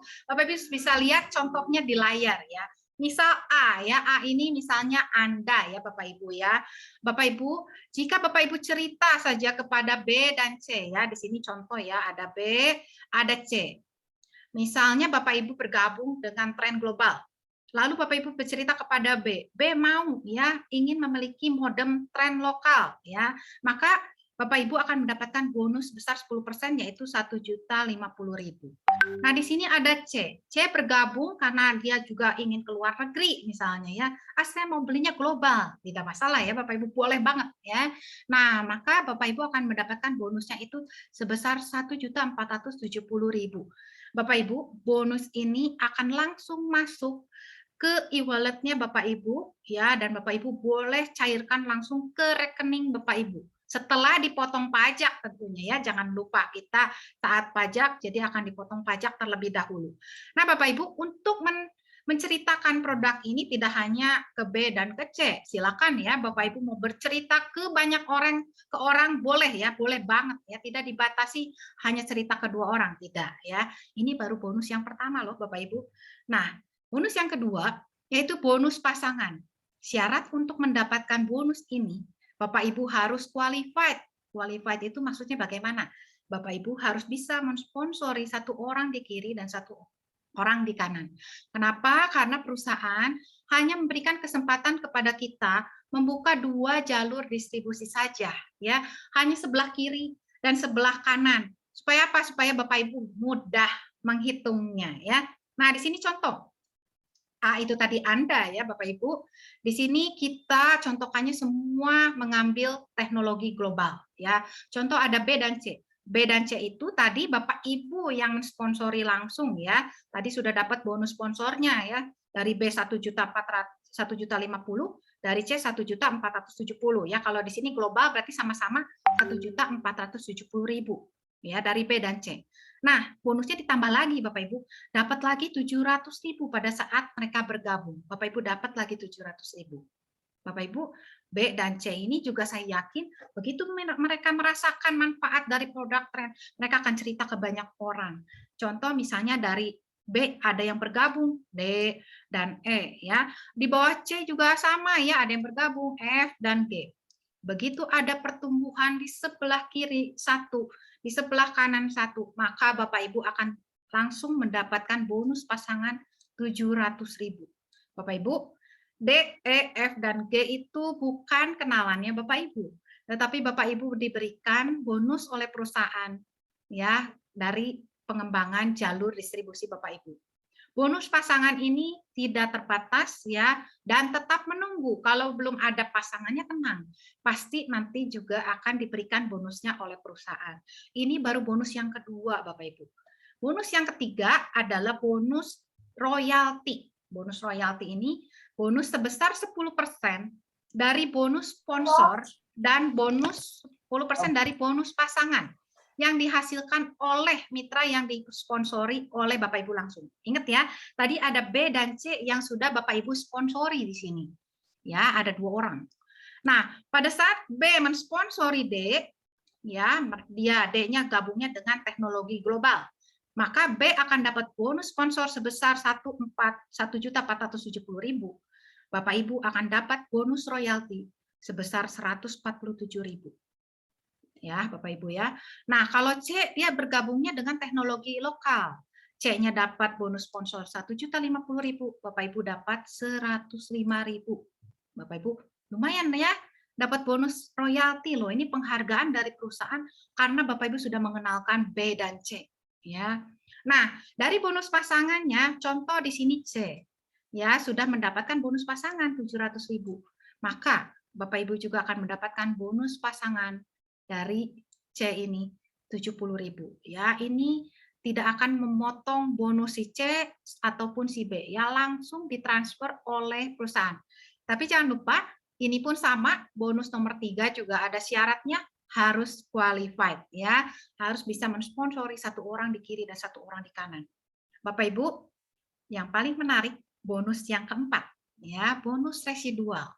H: bisa lihat contohnya di layar ya. Misal A ya, A ini misalnya Anda ya Bapak Ibu ya. Bapak Ibu, jika Bapak Ibu cerita saja kepada B dan C ya, di sini contoh ya, ada B, ada C. Misalnya Bapak Ibu bergabung dengan Trend global. Lalu Bapak Ibu bercerita kepada B. B mau ya ingin memiliki modem Trend lokal ya. Maka Bapak Ibu akan mendapatkan bonus besar 10% yaitu 1.050.000. Nah, di sini ada C. C bergabung karena dia juga ingin keluar negeri misalnya ya. Saya mau belinya global. Tidak masalah ya Bapak Ibu, boleh banget ya. Nah, maka Bapak Ibu akan mendapatkan bonusnya itu sebesar 1.470.000. Bapak Ibu, bonus ini akan langsung masuk ke e-walletnya Bapak Ibu ya, dan Bapak Ibu boleh cairkan langsung ke rekening Bapak Ibu setelah dipotong pajak tentunya ya. Jangan lupa kita taat pajak, jadi akan dipotong pajak terlebih dahulu. Nah Bapak Ibu, untuk menceritakan produk ini tidak hanya ke B dan ke C, silakan ya Bapak Ibu mau bercerita ke banyak orang, ke orang boleh ya, boleh banget ya, tidak dibatasi hanya cerita ke 2 orang, tidak ya. Ini baru bonus yang pertama loh Bapak Ibu. Nah, bonus yang kedua yaitu bonus pasangan. Syarat untuk mendapatkan bonus ini Bapak Ibu harus qualified. Qualified itu maksudnya bagaimana? Bapak Ibu harus bisa mensponsori 1 orang di kiri dan 1 orang di kanan. Kenapa? Karena perusahaan hanya memberikan kesempatan kepada kita membuka 2 jalur distribusi saja, ya, hanya sebelah kiri dan sebelah kanan. Supaya apa? Supaya Bapak Ibu mudah menghitungnya, ya. Nah, di sini contoh. Itu tadi Anda, ya Bapak Ibu. Di sini kita contohkannya semua mengambil teknologi global, ya. Contoh ada B dan C. B dan C itu tadi Bapak Ibu yang mensponsori langsung, ya. Tadi sudah dapat bonus sponsornya, ya. Dari B 1.450.000, dari C 1.470.000, ya. Kalau di sini global berarti sama-sama 1.470.000, ya, dari B dan C. Nah, bonusnya ditambah lagi Bapak Ibu, dapat lagi 700.000 pada saat mereka bergabung. Bapak Ibu dapat lagi 700.000. Bapak Ibu, B dan C ini juga saya yakin begitu mereka merasakan manfaat dari produk tren, mereka akan cerita ke banyak orang. Contoh misalnya dari B ada yang bergabung, D dan E, ya. Di bawah C juga sama, ya, ada yang bergabung, F dan G. Begitu ada pertumbuhan di sebelah kiri 1, di sebelah kanan 1, maka Bapak Ibu akan langsung mendapatkan bonus pasangan 700.000. Bapak Ibu, D, E, F, dan G itu bukan kenalannya Bapak Ibu, tetapi Bapak Ibu diberikan bonus oleh perusahaan, ya, dari pengembangan jalur distribusi Bapak Ibu. Bonus pasangan ini tidak terbatas, ya, dan tetap menunggu. Kalau belum ada pasangannya, tenang, pasti nanti juga akan diberikan bonusnya oleh perusahaan. Ini baru bonus yang kedua, Bapak Ibu. Bonus yang ketiga adalah bonus royalti. Bonus royalti ini bonus sebesar 10% dari bonus sponsor dan bonus 10% dari bonus pasangan yang dihasilkan oleh mitra yang disponsori oleh Bapak Ibu langsung. Ingat ya, tadi ada B dan C yang sudah Bapak Ibu sponsori di sini. Ya, ada 2 orang. Nah, pada saat B mensponsori D, ya, dia D-nya gabungnya dengan teknologi global. Maka B akan dapat bonus sponsor sebesar 1.470.000. Bapak Ibu akan dapat bonus royalti sebesar 147.000. Ya, Bapak Ibu, ya. Nah, kalau C dia bergabungnya dengan teknologi lokal. C-nya dapat bonus sponsor 1.050.000, Bapak Ibu dapat 105.000. Bapak Ibu, lumayan ya, dapat bonus royalti loh. Ini penghargaan dari perusahaan karena Bapak Ibu sudah mengenalkan B dan C, ya. Nah, dari bonus pasangannya, contoh di sini C, ya, sudah mendapatkan bonus pasangan 700.000. Maka Bapak Ibu juga akan mendapatkan bonus pasangan dari C ini 70.000, ya. Ini tidak akan memotong bonus si C ataupun si B, ya, langsung ditransfer oleh perusahaan. Tapi jangan lupa ini pun sama, bonus nomor 3 juga ada syaratnya, harus qualified, ya, harus bisa mensponsori 1 orang di kiri dan 1 orang di kanan. Bapak Ibu, yang paling menarik bonus yang keempat, ya, bonus residual.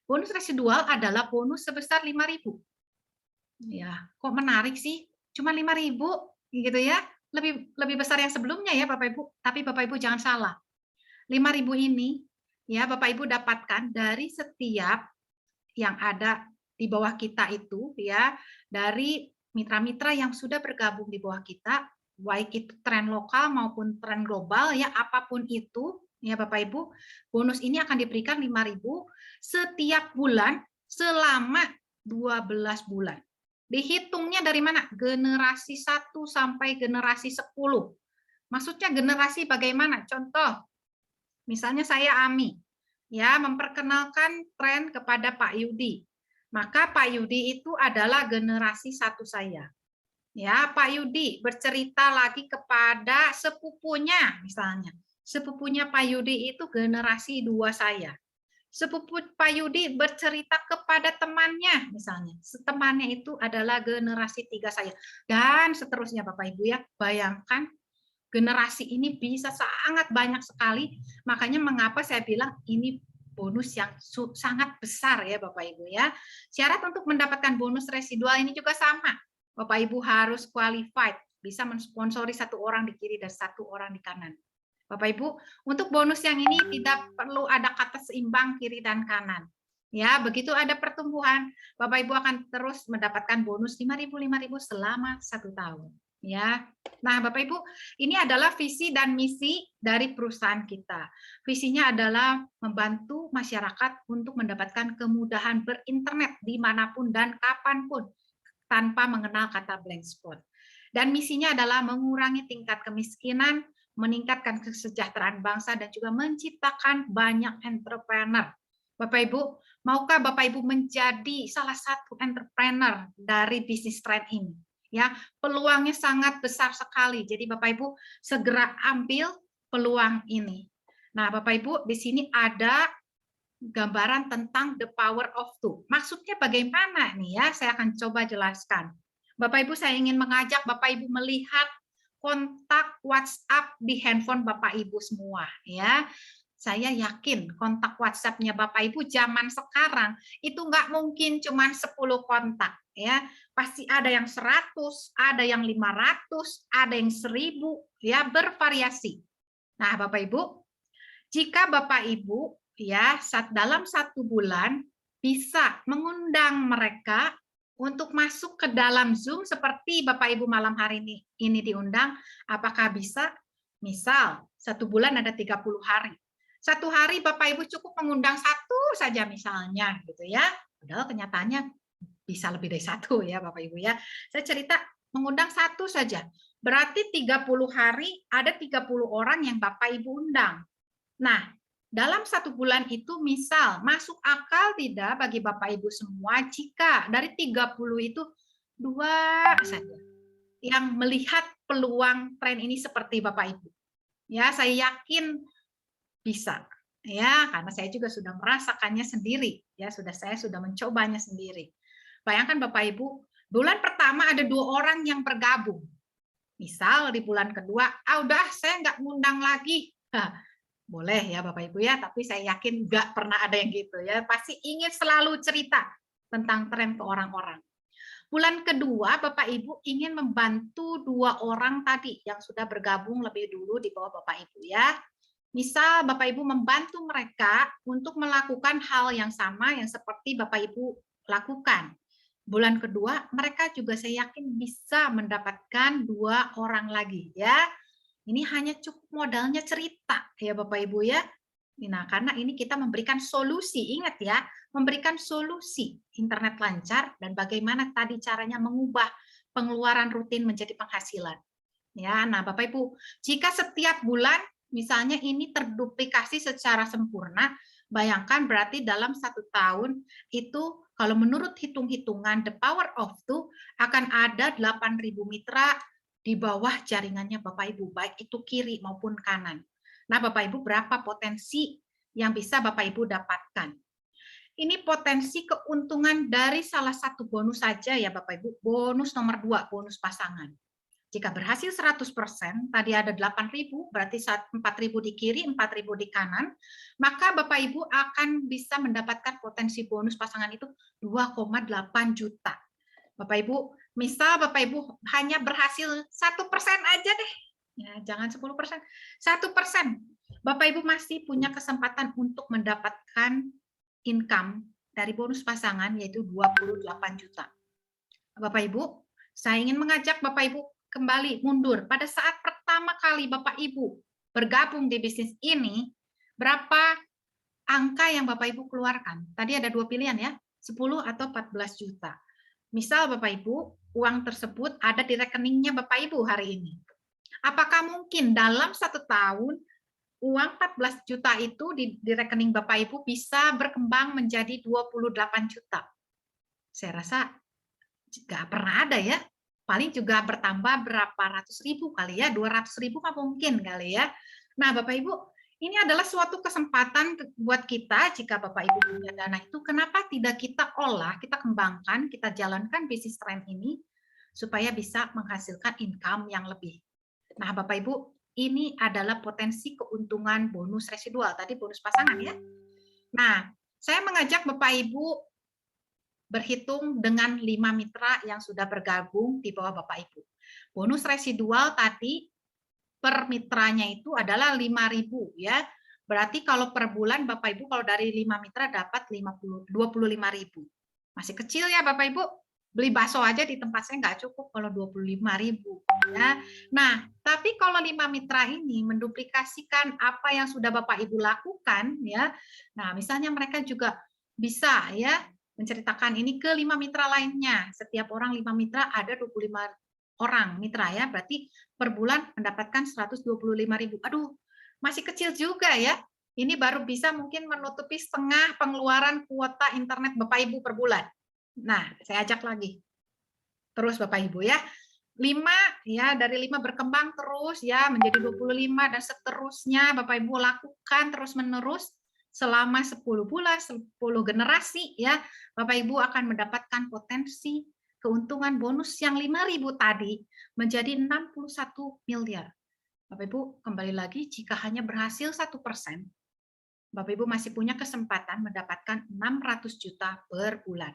H: Bonus residual adalah bonus sebesar 5.000. Ya, kok menarik sih? Cuma 5.000 gitu ya. Lebih besar yang sebelumnya ya Bapak Ibu. Tapi Bapak Ibu jangan salah. 5.000 ini ya Bapak Ibu dapatkan dari setiap yang ada di bawah kita itu, ya, dari mitra-mitra yang sudah bergabung di bawah kita, baik itu tren lokal maupun tren global, ya, apapun itu, ya Bapak Ibu, bonus ini akan diberikan 5.000 setiap bulan selama 12 bulan. Dihitungnya dari mana? Generasi 1 sampai generasi 10. Maksudnya generasi bagaimana? Contoh, misalnya saya Ami, ya, memperkenalkan tren kepada Pak Yudi. Maka Pak Yudi itu adalah generasi 1 saya. Ya, Pak Yudi bercerita lagi kepada sepupunya, misalnya. Sepupunya Pak Yudi itu generasi 2 saya. Sepupu Pak Yudi bercerita kepada temannya, misalnya. Temannya itu adalah generasi 3 saya. Dan seterusnya Bapak Ibu, ya. Bayangkan generasi ini bisa sangat banyak sekali. Makanya mengapa saya bilang ini bonus yang sangat besar ya Bapak Ibu, ya. Syarat untuk mendapatkan bonus residual ini juga sama. Bapak Ibu harus qualified, bisa mensponsori 1 orang di kiri dan 1 orang di kanan. Bapak Ibu, untuk bonus yang ini tidak perlu ada kata seimbang kiri dan kanan. Ya, begitu ada pertumbuhan, Bapak Ibu akan terus mendapatkan bonus 5.000 selama 1 tahun. Ya. Nah, Bapak Ibu, ini adalah visi dan misi dari perusahaan kita. Visinya adalah membantu masyarakat untuk mendapatkan kemudahan berinternet dimanapun dan kapanpun tanpa mengenal kata blank spot. Dan misinya adalah mengurangi tingkat kemiskinan, meningkatkan kesejahteraan bangsa, dan juga menciptakan banyak entrepreneur. Bapak Ibu, maukah Bapak Ibu menjadi salah satu entrepreneur dari bisnis trend ini? Ya, peluangnya sangat besar sekali. Jadi Bapak Ibu segera ambil peluang ini. Nah, Bapak Ibu, di sini ada gambaran tentang the power of two. Maksudnya bagaimana nih ya? Saya akan coba jelaskan. Bapak Ibu, saya ingin mengajak Bapak Ibu melihat kontak WhatsApp di handphone Bapak Ibu semua, ya. Saya yakin kontak WhatsApp-nya Bapak Ibu zaman sekarang itu nggak mungkin cuma 10 kontak, ya. Pasti ada yang 100, ada yang 500, ada yang 1000, ya, bervariasi. Nah, Bapak Ibu, jika Bapak Ibu ya dalam 1 bulan bisa mengundang mereka untuk masuk ke dalam Zoom seperti Bapak Ibu malam hari ini diundang, apakah bisa? Misal 1 bulan ada 30 hari. 1 hari Bapak Ibu cukup mengundang 1 saja misalnya, gitu ya. Padahal kenyataannya bisa lebih dari 1 ya Bapak Ibu ya. Saya cerita mengundang 1 saja. Berarti 30 hari ada 30 orang yang Bapak Ibu undang. Nah, dalam 1 bulan itu misal masuk akal tidak bagi Bapak Ibu semua jika dari 30 itu 2 saja yang melihat peluang tren ini seperti Bapak Ibu. Ya, saya yakin bisa. Ya, karena saya juga sudah merasakannya sendiri. Ya, saya sudah mencobanya sendiri. Bayangkan Bapak Ibu, bulan pertama ada 2 orang yang bergabung. Misal di bulan kedua, udah saya nggak ngundang lagi. Boleh ya Bapak Ibu ya, tapi saya yakin nggak pernah ada yang gitu ya. Pasti ingin selalu cerita tentang tren ke orang-orang. Bulan kedua Bapak Ibu ingin membantu 2 orang tadi yang sudah bergabung lebih dulu di bawah Bapak Ibu ya. Misal Bapak Ibu membantu mereka untuk melakukan hal yang sama yang seperti Bapak Ibu lakukan. Bulan kedua mereka juga saya yakin bisa mendapatkan 2 orang lagi ya. Ini hanya cukup modalnya cerita ya Bapak Ibu ya. Nah, karena ini kita memberikan solusi, ingat ya, memberikan solusi internet lancar dan bagaimana tadi caranya mengubah pengeluaran rutin menjadi penghasilan. Ya, nah Bapak Ibu, jika setiap bulan misalnya ini terduplikasi secara sempurna, bayangkan berarti dalam 1 tahun itu kalau menurut hitung-hitungan the power of two akan ada 8.000 mitra di bawah jaringannya Bapak Ibu, baik itu kiri maupun kanan. Nah, Bapak Ibu, berapa potensi yang bisa Bapak Ibu dapatkan? Ini potensi keuntungan dari salah satu bonus saja ya Bapak Ibu, bonus nomor 2, bonus pasangan. Jika berhasil 100%, tadi ada 8.000, berarti 4.000 di kiri, 4.000 di kanan, maka Bapak Ibu akan bisa mendapatkan potensi bonus pasangan itu 2,8 juta. Bapak Ibu, misal Bapak Ibu hanya berhasil 1% aja deh, ya, jangan 10%, 1%. Bapak Ibu masih punya kesempatan untuk mendapatkan income dari bonus pasangan yaitu 28 juta. Bapak Ibu, saya ingin mengajak Bapak Ibu kembali mundur. Pada saat pertama kali Bapak Ibu bergabung di bisnis ini, berapa angka yang Bapak Ibu keluarkan? Tadi ada 2 pilihan ya, 10 atau 14 juta. Misal Bapak Ibu, uang tersebut ada di rekeningnya Bapak Ibu hari ini. Apakah mungkin dalam 1 tahun uang 14 juta itu di rekening Bapak Ibu bisa berkembang menjadi 28 juta? Saya rasa nggak pernah ada ya. Paling juga bertambah berapa ratus ribu kali ya, 200.000 mah mungkin kali ya. Nah Bapak Ibu, ini adalah suatu kesempatan buat kita jika Bapak Ibu punya dana itu, kenapa tidak kita olah, kita kembangkan, kita jalankan bisnis tren ini supaya bisa menghasilkan income yang lebih. Nah Bapak Ibu, ini adalah potensi keuntungan bonus residual, tadi bonus pasangan ya. Nah, saya mengajak Bapak Ibu berhitung dengan 5 mitra yang sudah bergabung di bawah Bapak Ibu. Bonus residual tadi per mitranya itu adalah 5.000 ya. Berarti kalau per bulan Bapak Ibu kalau dari 5 mitra dapat 25.000. Masih kecil ya Bapak Ibu? beli bakso aja di tempat saya nggak cukup kalau 25.000 ya. Nah, tapi kalau 5 mitra ini menduplikasikan apa yang sudah Bapak Ibu lakukan ya. Nah, misalnya mereka juga bisa ya menceritakan ini ke 5 mitra lainnya. Setiap orang 5 mitra ada 25 orang mitra ya, berarti per bulan mendapatkan 125.000. Aduh, masih kecil juga ya. Ini baru bisa mungkin menutupi setengah pengeluaran kuota internet Bapak Ibu per bulan. Nah, saya ajak lagi. Terus Bapak Ibu ya. 5 ya, dari 5 berkembang terus ya menjadi 25 dan seterusnya Bapak Ibu lakukan terus-menerus selama 10 bulan, 10 generasi ya. Bapak Ibu akan mendapatkan potensi keuntungan bonus yang 5.000 tadi menjadi 61 miliar. Bapak Ibu, kembali lagi, jika hanya berhasil 1%, Bapak Ibu masih punya kesempatan mendapatkan 600 juta per bulan.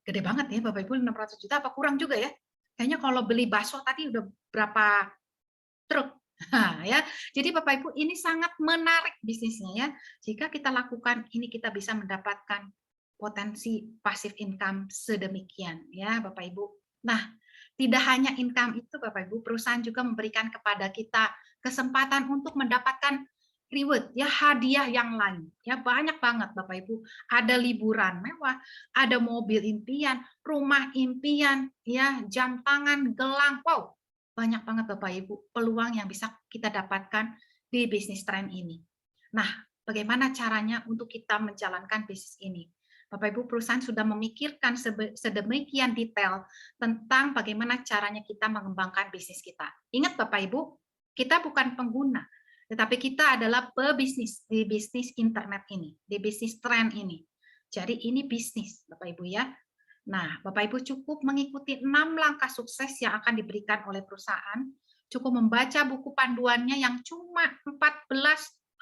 H: Gede banget ya Bapak Ibu, 600 juta apa kurang juga ya? Kayaknya kalau beli bakso tadi udah berapa truk. Nah, ya. Jadi Bapak Ibu, ini sangat menarik bisnisnya ya. Jika kita lakukan ini, kita bisa mendapatkan potensi passive income sedemikian ya Bapak Ibu. Nah, tidak hanya income itu Bapak Ibu, perusahaan juga memberikan kepada kita kesempatan untuk mendapatkan reward ya, hadiah yang lain ya, banyak banget Bapak Ibu. Ada liburan mewah, ada mobil impian, rumah impian ya, jam tangan, gelang, wow, banyak banget Bapak Ibu peluang yang bisa kita dapatkan di bisnis tren ini. Nah, bagaimana caranya untuk kita menjalankan bisnis ini? Bapak Ibu, perusahaan sudah memikirkan sedemikian detail tentang bagaimana caranya kita mengembangkan bisnis kita. Ingat Bapak Ibu, kita bukan pengguna, tetapi kita adalah pebisnis di bisnis internet ini, di bisnis tren ini. Jadi ini bisnis Bapak Ibu ya. Nah, Bapak Ibu cukup mengikuti 6 langkah sukses yang akan diberikan oleh perusahaan, cukup membaca buku panduannya yang cuma 14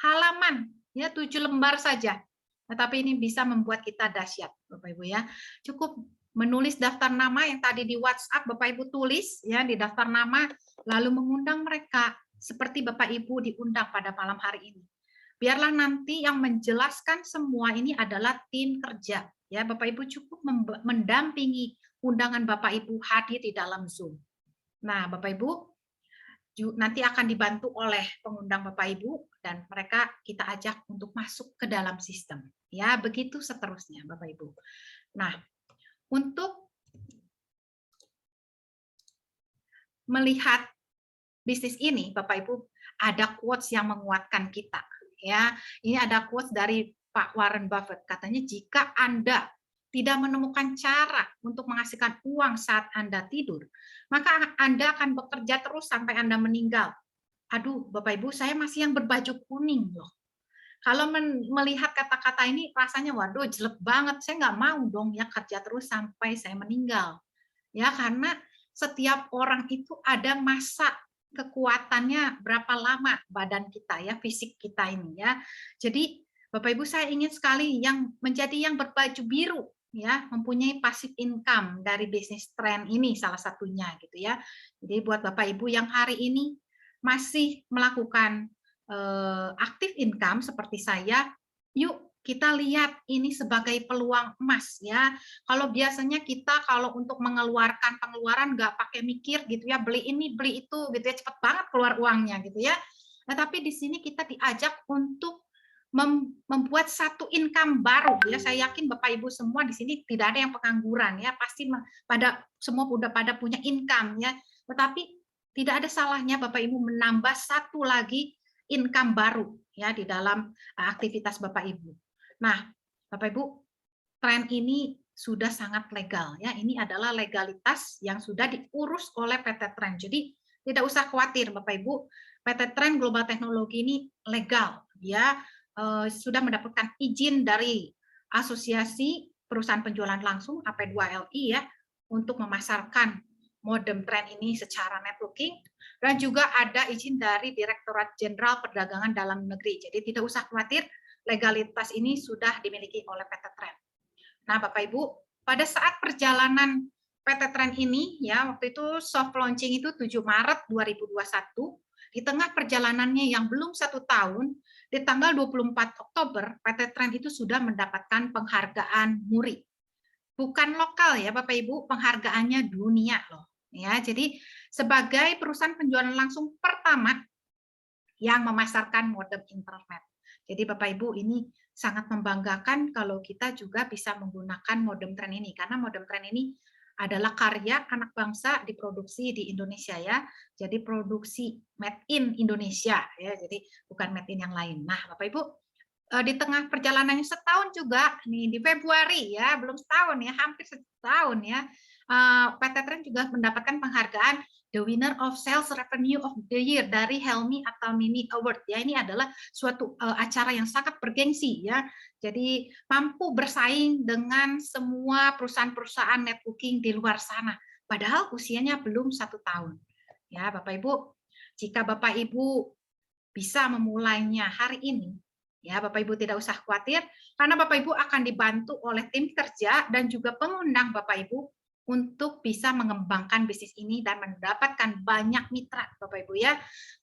H: halaman, ya 7 lembar saja. Tetapi ini bisa membuat kita dahsyat, Bapak Ibu ya. Cukup menulis daftar nama yang tadi di WhatsApp Bapak Ibu tulis ya di daftar nama, lalu mengundang mereka seperti Bapak Ibu diundang pada malam hari ini. Biarlah nanti yang menjelaskan semua ini adalah tim kerja. Ya, Bapak Ibu cukup mendampingi undangan Bapak Ibu hadir di dalam Zoom. Nah, Bapak Ibu nanti akan dibantu oleh pengundang Bapak Ibu dan mereka kita ajak untuk masuk ke dalam sistem. Ya, begitu seterusnya Bapak Ibu. Nah, untuk melihat bisnis ini Bapak Ibu ada quotes yang menguatkan kita. Ya, ini ada quotes dari Pak Warren Buffett, katanya jika Anda tidak menemukan cara untuk menghasilkan uang saat Anda tidur, maka Anda akan bekerja terus sampai Anda meninggal. Aduh, Bapak Ibu, saya masih yang berbaju kuning loh. Kalau melihat kata-kata ini rasanya waduh jelek banget, saya nggak mau dong ya kerja terus sampai saya meninggal. Ya, karena setiap orang itu ada masa kekuatannya berapa lama badan kita ya, fisik kita ini ya. Jadi Bapak Ibu, saya ingin sekali yang menjadi yang berbaju biru ya, mempunyai passive income dari bisnis tren ini salah satunya gitu ya. Jadi buat Bapak Ibu yang hari ini masih melakukan active income seperti saya, yuk kita lihat ini sebagai peluang emas ya. Kalau biasanya kita kalau untuk mengeluarkan pengeluaran nggak pakai mikir gitu ya, beli ini beli itu gitu ya, cepet banget keluar uangnya gitu ya. Nah, tapi di sini kita diajak untuk membuat satu income baru ya. Saya yakin Bapak Ibu semua di sini tidak ada yang pengangguran ya, pasti pada semua udah pada punya income ya. Tetapi tidak ada salahnya Bapak Ibu menambah satu lagi income baru ya di dalam aktivitas Bapak Ibu. Nah, Bapak Ibu, tren ini sudah sangat legal ya. Ini adalah legalitas yang sudah diurus oleh PT Tren. Jadi tidak usah khawatir Bapak Ibu, PT Tren Global Teknologi ini legal ya. Sudah mendapatkan izin dari Asosiasi Perusahaan Penjualan Langsung AP2LI ya untuk memasarkan modem tren ini secara networking, dan juga ada izin dari Direktorat Jenderal Perdagangan Dalam Negeri. Jadi tidak usah khawatir, legalitas ini sudah dimiliki oleh PT Tren. Nah, Bapak Ibu, pada saat perjalanan PT Tren ini ya, waktu itu soft launching itu 7 Maret 2021, di tengah perjalanannya yang belum 1 tahun, di tanggal 24 Oktober, PT Tren itu sudah mendapatkan penghargaan Muri. bukan lokal ya Bapak Ibu, penghargaannya dunia loh. Ya, jadi sebagai perusahaan penjualan langsung pertama yang memasarkan modem internet. Jadi Bapak Ibu, ini sangat membanggakan kalau kita juga bisa menggunakan modem tren ini, karena modem tren ini adalah karya anak bangsa, diproduksi di Indonesia ya. Jadi produksi made in Indonesia ya. Jadi bukan made in yang lain. Nah, Bapak Ibu, di tengah perjalanannya setahun juga nih, di Februari ya, belum setahun ya, hampir setahun ya, PT Tren juga mendapatkan penghargaan The Winner of Sales Revenue of the Year dari Helmi atau Mini Award ya. Ini adalah suatu acara yang sangat bergengsi ya. Jadi mampu bersaing dengan semua perusahaan-perusahaan networking di luar sana. Padahal usianya belum 1 tahun. Ya, Bapak Ibu, jika Bapak Ibu bisa memulainya hari ini, ya Bapak Ibu tidak usah khawatir, karena Bapak Ibu akan dibantu oleh tim kerja dan juga pengundang Bapak Ibu untuk bisa mengembangkan bisnis ini dan mendapatkan banyak mitra Bapak Ibu ya.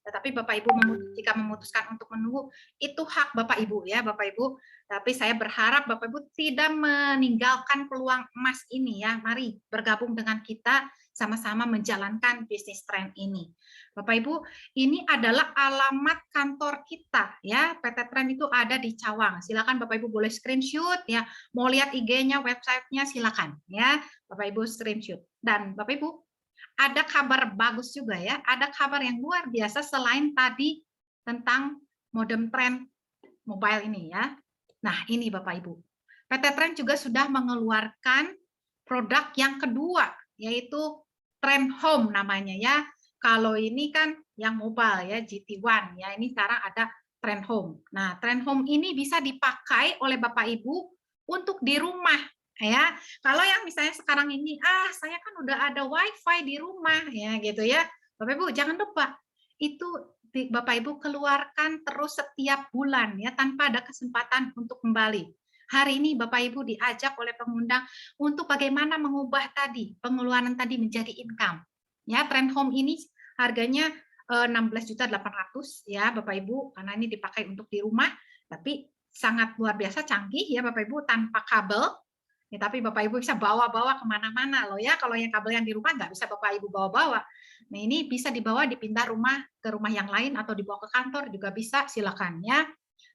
H: Tetapi Bapak Ibu jika memutuskan untuk menunggu, itu hak Bapak Ibu ya Bapak Ibu. Tapi saya berharap Bapak Ibu tidak meninggalkan peluang emas ini ya. Mari bergabung dengan kita sama-sama menjalankan bisnis tren ini. Bapak Ibu, ini adalah alamat kantor kita ya. PT Tren itu ada di Cawang. Silakan Bapak Ibu boleh screenshot ya. Mau lihat IG-nya, website-nya silakan ya. Bapak Ibu screenshot. Dan Bapak Ibu, ada kabar bagus juga ya. Ada kabar yang luar biasa selain tadi tentang modem Tren mobile ini ya. Nah, ini Bapak Ibu. PT Tren juga sudah mengeluarkan produk yang kedua, yaitu Tren Home namanya ya. Kalau ini kan yang mobile ya, GT1 ya. Ini sekarang ada Tren Home. Nah, Tren Home ini bisa dipakai oleh Bapak Ibu untuk di rumah ya. Kalau yang misalnya sekarang ini, saya kan udah ada WiFi di rumah ya gitu ya. Bapak Ibu jangan lupa itu Bapak Ibu keluarkan terus setiap bulan ya, tanpa ada kesempatan untuk kembali. Hari ini Bapak Ibu diajak oleh pengundang untuk bagaimana mengubah tadi pengeluaran tadi menjadi income. Ya, Tren Home ini harganya 16.800.000 ya Bapak Ibu, karena ini dipakai untuk di rumah, tapi sangat luar biasa canggih ya Bapak Ibu, tanpa kabel. Ya, tapi Bapak Ibu bisa bawa-bawa kemana-mana loh ya. Kalau yang kabel yang di rumah nggak bisa Bapak Ibu bawa-bawa. Nah, ini bisa dibawa dipindah rumah ke rumah yang lain atau dibawa ke kantor juga bisa, silakan ya.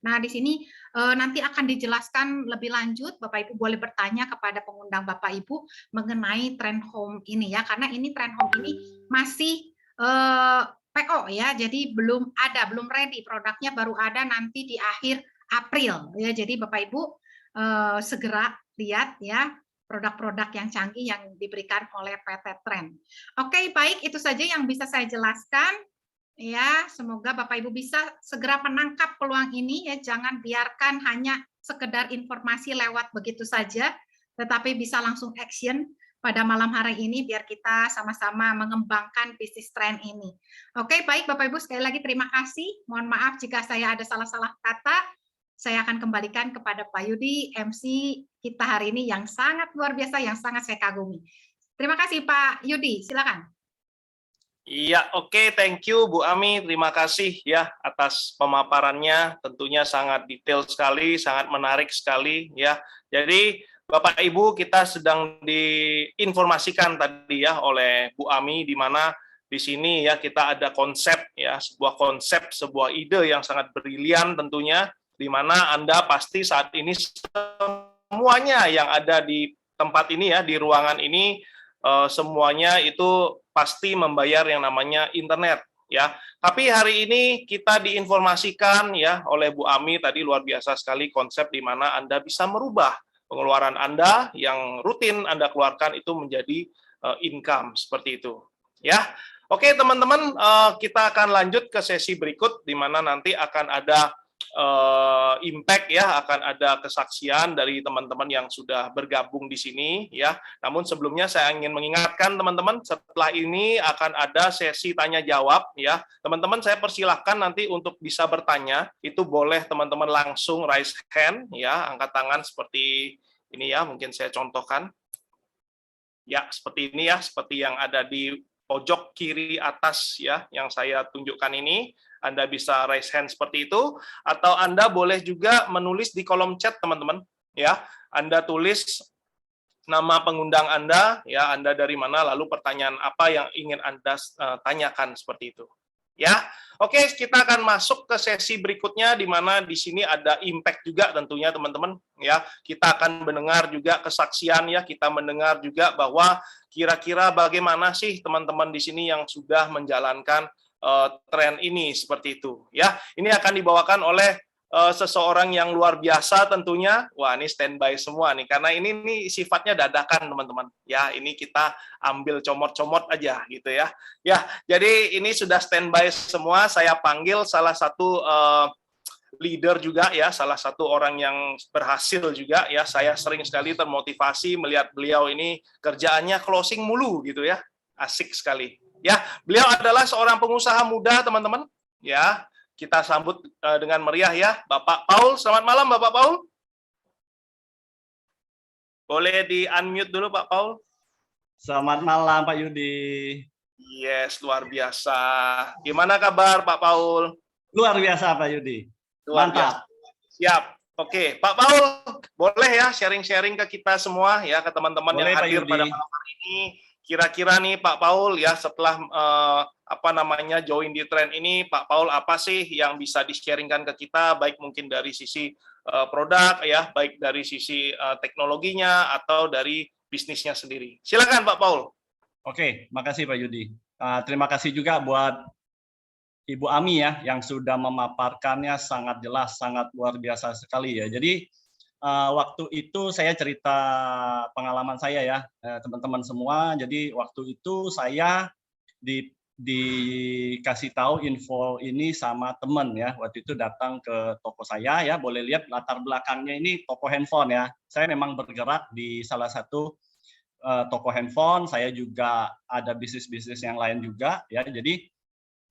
H: Nah, di sini nanti akan dijelaskan lebih lanjut. Bapak Ibu boleh bertanya kepada pengundang Bapak Ibu mengenai Tren Home ini ya, karena ini Tren Home ini masih PO ya, jadi belum ready, produknya baru ada nanti di akhir April ya. Jadi Bapak Ibu segera lihat ya produk-produk yang canggih yang diberikan oleh PT Tren. Oke, baik, itu saja yang bisa saya jelaskan. Ya, semoga Bapak Ibu bisa segera menangkap peluang ini ya, jangan biarkan hanya sekedar informasi lewat begitu saja, tetapi bisa langsung action pada malam hari ini biar kita sama-sama mengembangkan bisnis tren ini. Oke, baik Bapak Ibu, sekali lagi terima kasih. Mohon maaf jika saya ada salah-salah kata. Saya akan kembalikan kepada Pak Yudi, MC kita hari ini yang sangat luar biasa, yang sangat saya kagumi. Terima kasih Pak Yudi, silakan.
A: Iya, oke, thank you Bu Ami, terima kasih ya atas pemaparannya, tentunya sangat detail sekali, sangat menarik sekali ya. Jadi Bapak Ibu, kita sedang diinformasikan tadi ya oleh Bu Ami, di mana di sini ya kita ada konsep ya, sebuah konsep, sebuah ide yang sangat brilian tentunya, di mana Anda pasti saat ini semuanya yang ada di tempat ini ya, di ruangan ini, semuanya itu pasti membayar yang namanya internet ya. Tapi hari ini kita diinformasikan ya oleh Bu Ami tadi, luar biasa sekali konsep di mana Anda bisa merubah pengeluaran Anda yang rutin Anda keluarkan itu menjadi income seperti itu ya. Oke teman-teman, kita akan lanjut ke sesi berikut di mana nanti akan ada impact ya, akan ada kesaksian dari teman-teman yang sudah bergabung di sini ya. Namun sebelumnya saya ingin mengingatkan teman-teman, setelah ini akan ada sesi tanya jawab ya. Teman-teman saya persilahkan nanti untuk bisa bertanya, itu boleh teman-teman langsung raise hand ya, angkat tangan seperti ini ya, mungkin saya contohkan. Ya, seperti ini ya, seperti yang ada di pojok kiri atas ya, yang saya tunjukkan ini. Anda bisa raise hand seperti itu, atau Anda boleh juga menulis di kolom chat teman-teman ya. Anda tulis nama pengundang Anda, ya Anda dari mana, lalu pertanyaan apa yang ingin Anda tanyakan seperti itu. Ya, oke, kita akan masuk ke sesi berikutnya di mana di sini ada impact juga tentunya teman-teman. Ya, kita akan mendengar juga kesaksian ya, kita mendengar juga bahwa kira-kira bagaimana sih teman-teman di sini yang sudah menjalankan tren ini seperti itu. Ya, ini akan dibawakan oleh seseorang yang luar biasa tentunya. Wah, ini standby semua nih karena ini nih sifatnya dadakan teman-teman. Ya, ini kita ambil comot-comot aja gitu ya. Ya, jadi ini sudah standby semua. Saya panggil salah satu leader juga ya, salah satu orang yang berhasil juga ya. Saya sering sekali termotivasi melihat beliau ini kerjaannya closing mulu gitu ya. Asik sekali. Ya, beliau adalah seorang pengusaha muda teman-teman. Ya, kita sambut dengan meriah ya, Bapak Paul. Selamat malam, Bapak Paul. Boleh di-unmute dulu, Pak Paul.
C: Selamat malam, Pak Yudi.
A: Yes, luar biasa. Gimana kabar, Pak Paul?
C: Luar biasa, Pak Yudi.
A: Luar
C: Mantap.
A: Biasa. Siap. Oke, Pak Paul, boleh ya sharing-sharing ke kita semua ya, ke teman-teman yang hadir pada malam hari ini. Kira-kira nih Pak Paul ya setelah join di tren ini, Pak Paul apa sih yang bisa di-sharingkan ke kita, baik mungkin dari sisi produk ya, baik dari sisi teknologinya atau dari bisnisnya sendiri. Silakan Pak Paul.
C: Oke, makasih Pak Yudi. Terima kasih juga buat Ibu Ami ya yang sudah memaparkannya sangat jelas, sangat luar biasa sekali ya. Jadi waktu itu saya cerita pengalaman saya ya, teman-teman semua. Jadi waktu itu saya dikasih tahu info ini sama teman ya. Waktu itu datang ke toko saya ya, boleh lihat latar belakangnya ini toko handphone ya. Saya memang bergerak di salah satu toko handphone. Saya juga ada bisnis-bisnis yang lain juga ya. Jadi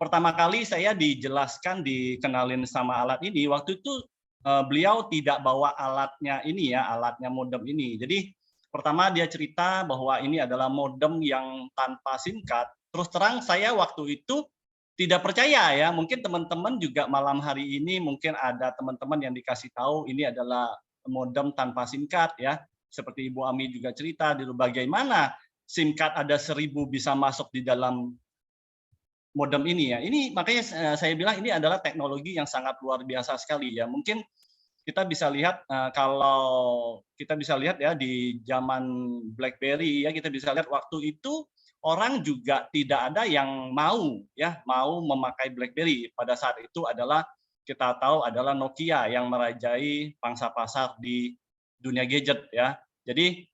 C: pertama kali saya dijelaskan, dikenalin sama alat ini. Waktu itu beliau tidak bawa alatnya ini ya, alatnya modem ini. Jadi pertama dia cerita bahwa ini adalah modem yang tanpa SIM card. Terus terang saya waktu itu tidak percaya ya. Mungkin teman-teman juga malam hari ini mungkin ada teman-teman yang dikasih tahu ini adalah modem tanpa SIM card ya. Seperti Ibu Ami juga cerita dulu bagaimana SIM card ada 1000 bisa masuk di dalam modem ini ya. Ini makanya saya bilang ini adalah teknologi yang sangat luar biasa sekali ya. Mungkin kita bisa lihat kalau kita bisa lihat ya di zaman BlackBerry ya, kita bisa lihat waktu itu orang juga tidak ada yang mau memakai BlackBerry. Pada saat itu adalah kita tahu adalah Nokia yang merajai pangsa pasar di dunia gadget ya. Jadi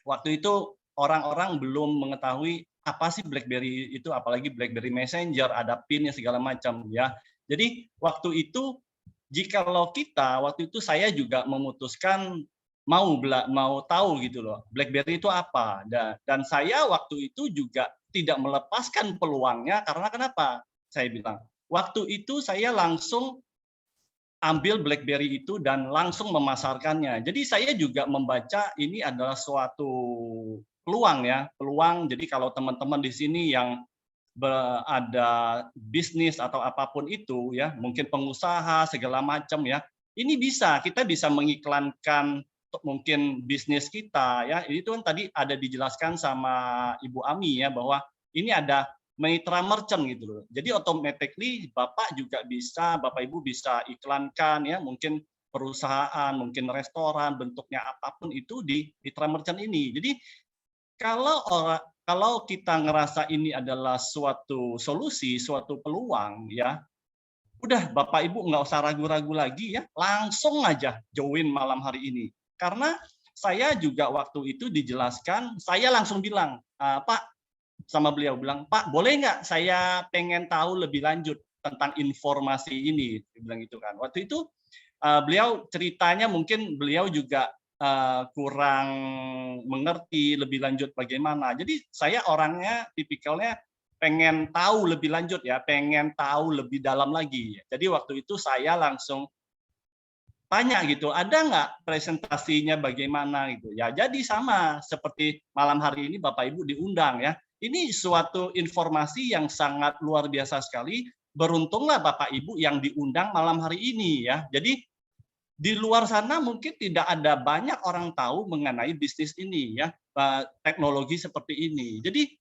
C: waktu itu orang-orang belum mengetahui apa sih BlackBerry itu, apalagi BlackBerry Messenger, ada PIN-nya segala macam ya. Jadi waktu itu jikalau kita waktu itu saya juga memutuskan mau tahu gitu loh, BlackBerry itu apa. Dan saya waktu itu juga tidak melepaskan peluangnya karena kenapa? Saya bilang, waktu itu saya langsung ambil BlackBerry itu dan langsung memasarkannya. Jadi saya juga membaca ini adalah suatu peluang ya, peluang. Jadi kalau teman-teman di sini yang ada bisnis atau apapun itu ya, mungkin pengusaha segala macam ya, ini kita bisa mengiklankan mungkin bisnis kita ya. Itu kan tadi ada dijelaskan sama Ibu Ami ya bahwa ini ada mitra merchant gitu loh. Jadi automatically Bapak Ibu bisa iklankan ya, mungkin perusahaan, mungkin restoran, bentuknya apapun itu di mitra merchant ini. Jadi kalau kita ngerasa ini adalah suatu solusi, suatu peluang ya, udah Bapak Ibu nggak usah ragu-ragu lagi ya, langsung aja join malam hari ini. Karena saya juga waktu itu dijelaskan, saya langsung bilang, Pak, sama beliau bilang, Pak, boleh nggak saya pengen tahu lebih lanjut tentang informasi ini, bilang gitu kan. Waktu itu beliau ceritanya mungkin beliau juga kurang mengerti lebih lanjut bagaimana. Jadi saya orangnya tipikalnya pengen tahu lebih lanjut ya, pengen tahu lebih dalam lagi. Jadi waktu itu saya langsung tanya gitu, ada nggak presentasinya bagaimana gitu. Ya jadi sama seperti malam hari ini Bapak Ibu diundang ya. Ini suatu informasi yang sangat luar biasa sekali. Beruntunglah Bapak Ibu yang diundang malam hari ini ya. Jadi di luar sana mungkin tidak ada banyak orang tahu mengenai bisnis ini ya, teknologi seperti ini. Jadi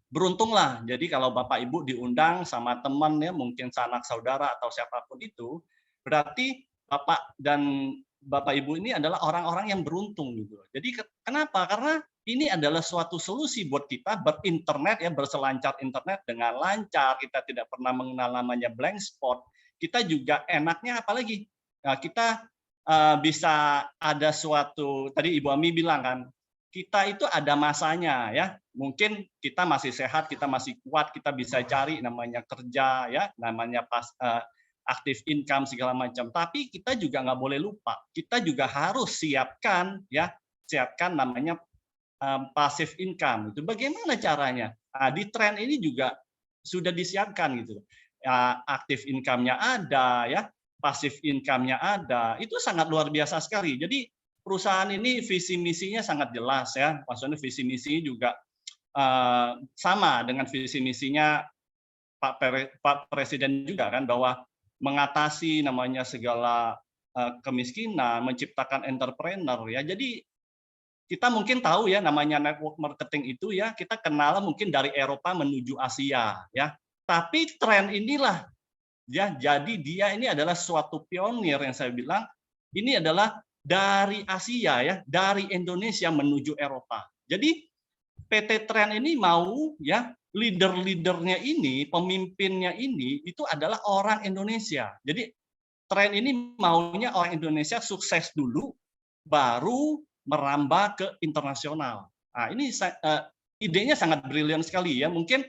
C: beruntunglah. Jadi kalau Bapak Ibu diundang sama teman ya, mungkin sanak saudara atau siapapun itu, berarti Bapak Ibu ini adalah orang-orang yang beruntung gitu. Jadi kenapa? Karena ini adalah suatu solusi buat kita berinternet ya, berselancar internet dengan lancar. Kita tidak pernah mengenal namanya blank spot. Kita juga enaknya apalagi kita bisa ada suatu, tadi Ibu Ami bilang kan, kita itu ada masanya ya. Mungkin kita masih sehat, kita masih kuat, kita bisa cari namanya kerja ya, namanya aktif income segala macam. Tapi kita juga nggak boleh lupa, kita juga harus siapkan namanya passive income. Itu bagaimana caranya? Nah, di tren ini juga sudah disiapkan gitu. Aktif income-nya ada ya, passive income-nya ada. Itu sangat luar biasa sekali. Jadi perusahaan ini visi misinya sangat jelas ya. Maksudnya visi misinya juga sama dengan visi misinya Pak Presiden juga kan, bahwa mengatasi namanya segala kemiskinan, menciptakan entrepreneur ya. Jadi kita mungkin tahu ya namanya network marketing itu ya, kita kenal mungkin dari Eropa menuju Asia ya. Tapi tren inilah ya, jadi dia ini adalah suatu pionir yang saya bilang, ini adalah dari Asia ya, dari Indonesia menuju Eropa. Jadi PT Tren ini mau ya, leader-leadernya ini, pemimpinnya ini itu adalah orang Indonesia. Jadi Tren ini maunya orang Indonesia sukses dulu, baru merambah ke internasional. Nah, ini idenya sangat brilian sekali ya. Mungkin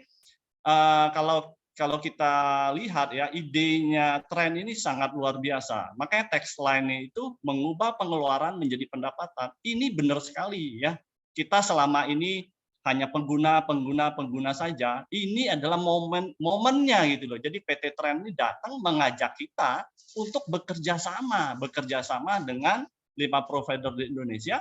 C: kalau kita lihat ya, idenya Tren ini sangat luar biasa. Makanya tagline-nya itu mengubah pengeluaran menjadi pendapatan. Ini benar sekali ya. Kita selama ini hanya pengguna saja. Ini adalah momennya gitu loh. Jadi PT Tren ini datang mengajak kita untuk bekerja sama dengan 5 provider di Indonesia.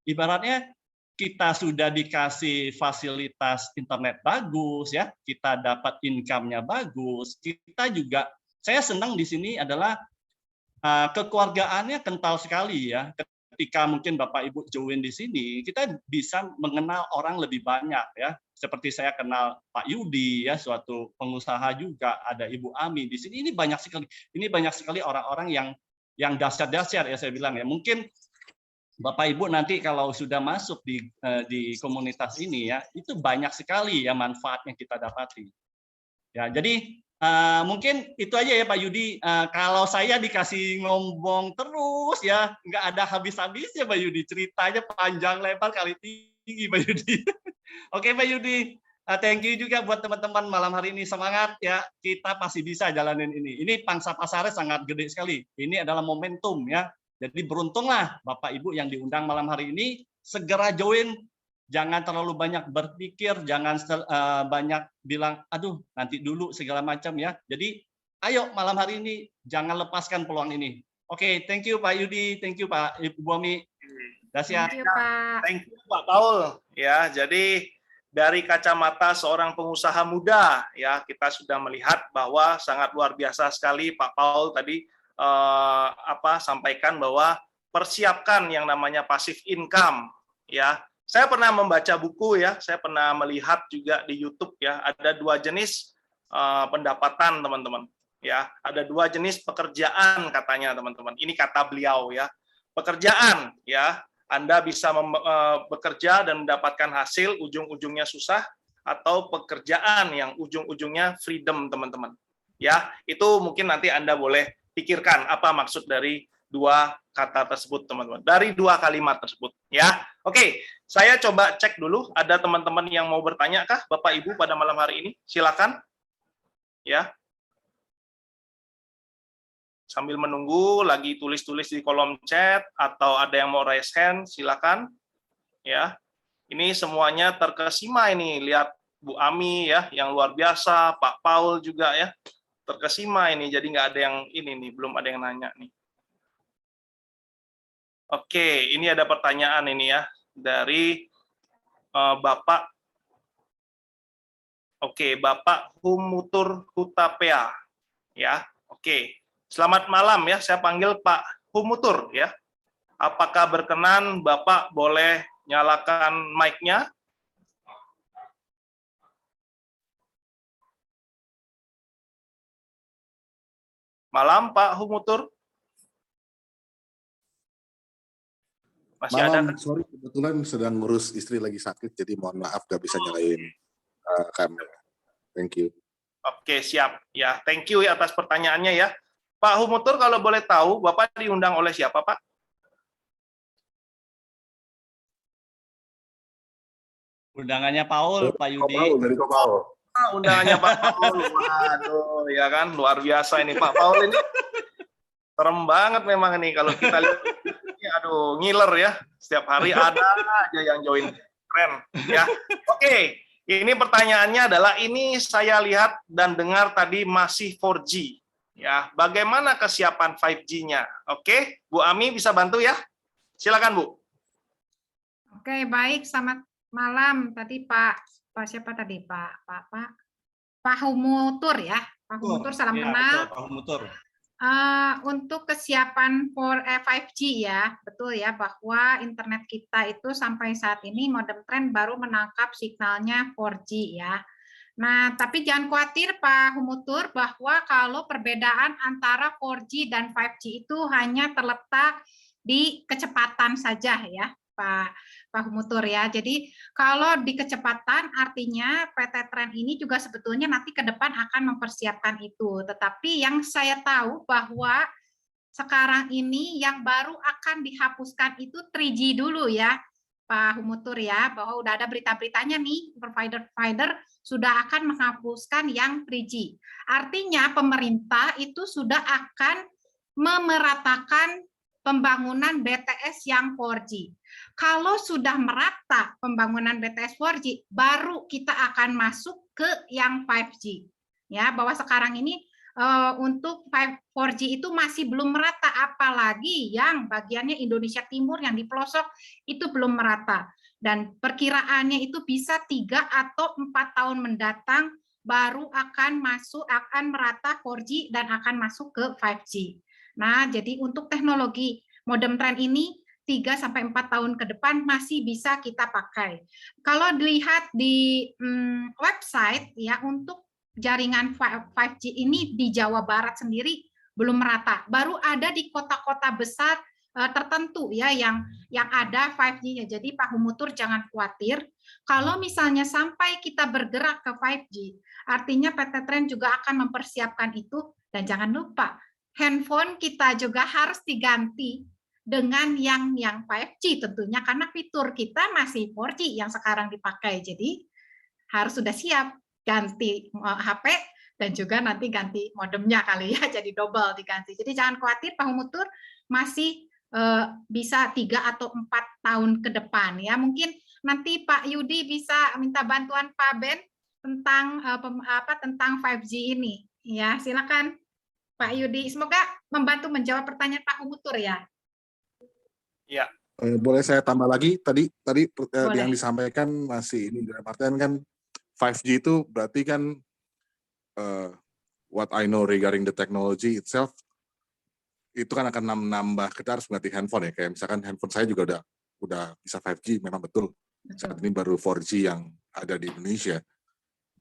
C: Ibaratnya kita sudah dikasih fasilitas internet bagus ya, kita dapat income-nya bagus. Kita juga, saya senang di sini adalah kekeluargaannya kental sekali ya. Ketika mungkin Bapak Ibu join di sini, kita bisa mengenal orang lebih banyak ya. Seperti saya kenal Pak Yudi ya, suatu pengusaha juga, ada Ibu Ami di sini. Ini banyak sekali orang-orang yang dahsyat-dahsyat ya saya bilang ya. Mungkin Bapak Ibu nanti kalau sudah masuk di komunitas ini ya, itu banyak sekali ya manfaatnya kita dapati. Ya, jadi mungkin itu aja ya Pak Yudi. Kalau saya dikasih ngomong terus ya, nggak ada habis-habisnya Pak Yudi. Ceritanya panjang lebar kali tinggi Pak Yudi. Oke Pak Yudi, thank you juga buat teman-teman malam hari ini. Semangat ya, kita pasti bisa jalanin ini. Ini pangsa pasarnya sangat gede sekali. Ini adalah momentum ya. Jadi beruntunglah Bapak Ibu yang diundang malam hari ini, segera join, jangan terlalu banyak berpikir, jangan banyak bilang, aduh nanti dulu segala macam ya. Jadi ayo malam hari ini jangan lepaskan peluang ini. Oke, thank you Pak Yudi, thank you Pak Ibu Ami.
H: Thank you Pak.
A: Thank you Pak Paul. Ya, jadi dari kacamata seorang pengusaha muda ya, kita sudah melihat bahwa sangat luar biasa sekali Pak Paul tadi sampaikan bahwa persiapkan yang namanya passive income ya. Saya pernah membaca buku ya, saya pernah melihat juga di YouTube ya, ada 2 jenis pendapatan teman-teman ya, ada 2 jenis pekerjaan katanya teman-teman. Ini kata beliau ya, pekerjaan ya, Anda bisa bekerja dan mendapatkan hasil, ujung-ujungnya susah, atau pekerjaan yang ujung-ujungnya freedom teman-teman ya. Itu mungkin nanti Anda boleh pikirkan apa maksud dari 2 kata tersebut teman-teman, dari 2 kalimat tersebut ya. Oke, saya coba cek dulu, ada teman-teman yang mau bertanya kah Bapak Ibu pada malam hari ini? Silakan ya. Sambil menunggu lagi tulis-tulis di kolom chat atau ada yang mau raise hand, silakan ya. Ini semuanya terkesima ini, lihat Bu Ami ya yang luar biasa, Pak Paul juga ya. Terkesima ini, jadi nggak ada yang ini nih, belum ada yang nanya nih. Oke, ini ada pertanyaan ini ya dari Bapak. Oke, Bapak Humutur Hutapea ya. Oke, selamat malam ya. Saya panggil Pak Humutur ya. Apakah berkenan Bapak boleh nyalakan mic-nya? Malam Pak Humutur. Masih ada?
F: Malam, sorry kebetulan sedang ngurus istri lagi sakit, jadi mohon maaf gak bisa nyalain kamera. Thank you.
A: Oke, siap. Ya, thank you ya atas pertanyaannya ya. Pak Humutur, kalau boleh tahu, Bapak diundang oleh siapa, Pak?
C: Undangannya Paul, Pak Yudi.
F: Dari Paul.
A: Undangannya Pak Paul. Waduh, ya kan, luar biasa ini Pak Paul ini. Serem banget memang ini kalau kita lihat. Aduh, ngiler ya. Setiap hari ada aja yang join. Keren ya. Oke, ini pertanyaannya adalah ini saya lihat dan dengar tadi masih 4G. Ya, bagaimana kesiapan 5G-nya? Oke, Bu Ami bisa bantu ya? Silakan Bu.
H: Oke, baik. Selamat malam. Tadi Pak siapa tadi Pak Humutur ya. Pak Humutur, salam
C: Ya,
H: kenal.
C: betul, Pak Humutur.
H: Untuk kesiapan 5G ya, betul ya, bahwa internet kita itu sampai saat ini modem trend baru menangkap signalnya 4G ya. Nah, tapi jangan khawatir Pak Humutur bahwa kalau perbedaan antara 4G dan 5G itu hanya terletak di kecepatan saja ya, Pak Humutur ya. Jadi kalau di kecepatan artinya PT Trend ini juga sebetulnya nanti ke depan akan mempersiapkan itu. Tetapi yang saya tahu bahwa sekarang ini yang baru akan dihapuskan itu 3G dulu ya, Pak Humutur ya, bahwa udah ada berita-beritanya nih, provider-provider sudah akan menghapuskan yang 3G. Artinya pemerintah itu sudah akan memeratakan pembangunan BTS yang 4G. Kalau sudah merata pembangunan BTS 4G, baru kita akan masuk ke yang 5G. Ya, bahwa sekarang ini untuk 4G itu masih belum merata, apalagi yang bagiannya Indonesia Timur yang di pelosok itu belum merata. Dan perkiraannya itu bisa 3 atau 4 tahun mendatang baru akan merata 4G dan akan masuk ke 5G. Nah, jadi untuk teknologi modem trend ini 3-4 tahun ke depan masih bisa kita pakai. Kalau dilihat di website ya, untuk jaringan 5G ini di Jawa Barat sendiri belum merata. Baru ada di kota-kota besar tertentu ya yang ada 5G-nya. Jadi Pak Humutur jangan khawatir. Kalau misalnya sampai kita bergerak ke 5G, artinya PT Trend juga akan mempersiapkan itu. Dan jangan lupa, handphone kita juga harus diganti dengan yang 5G tentunya, karena fitur kita masih 4G yang sekarang dipakai. Jadi harus sudah siap ganti HP dan juga nanti ganti modemnya kali ya, jadi double diganti. Jadi jangan khawatir Pak Humutur, masih bisa 3 atau 4 tahun ke depan ya. Mungkin nanti Pak Yudi bisa minta bantuan Pak Ben tentang tentang 5G ini ya. Silakan Pak Yudi, semoga membantu menjawab pertanyaan Pak Humutur ya.
A: Ya.
F: Boleh saya tambah lagi? Tadi yang disampaikan masih ini dalam artian kan 5G itu berarti kan what I know regarding the technology itself itu kan akan nambah, kita harus mengganti handphone ya, kayak misalkan handphone saya juga udah bisa 5G, memang betul. Saat ini baru 4G yang ada di Indonesia.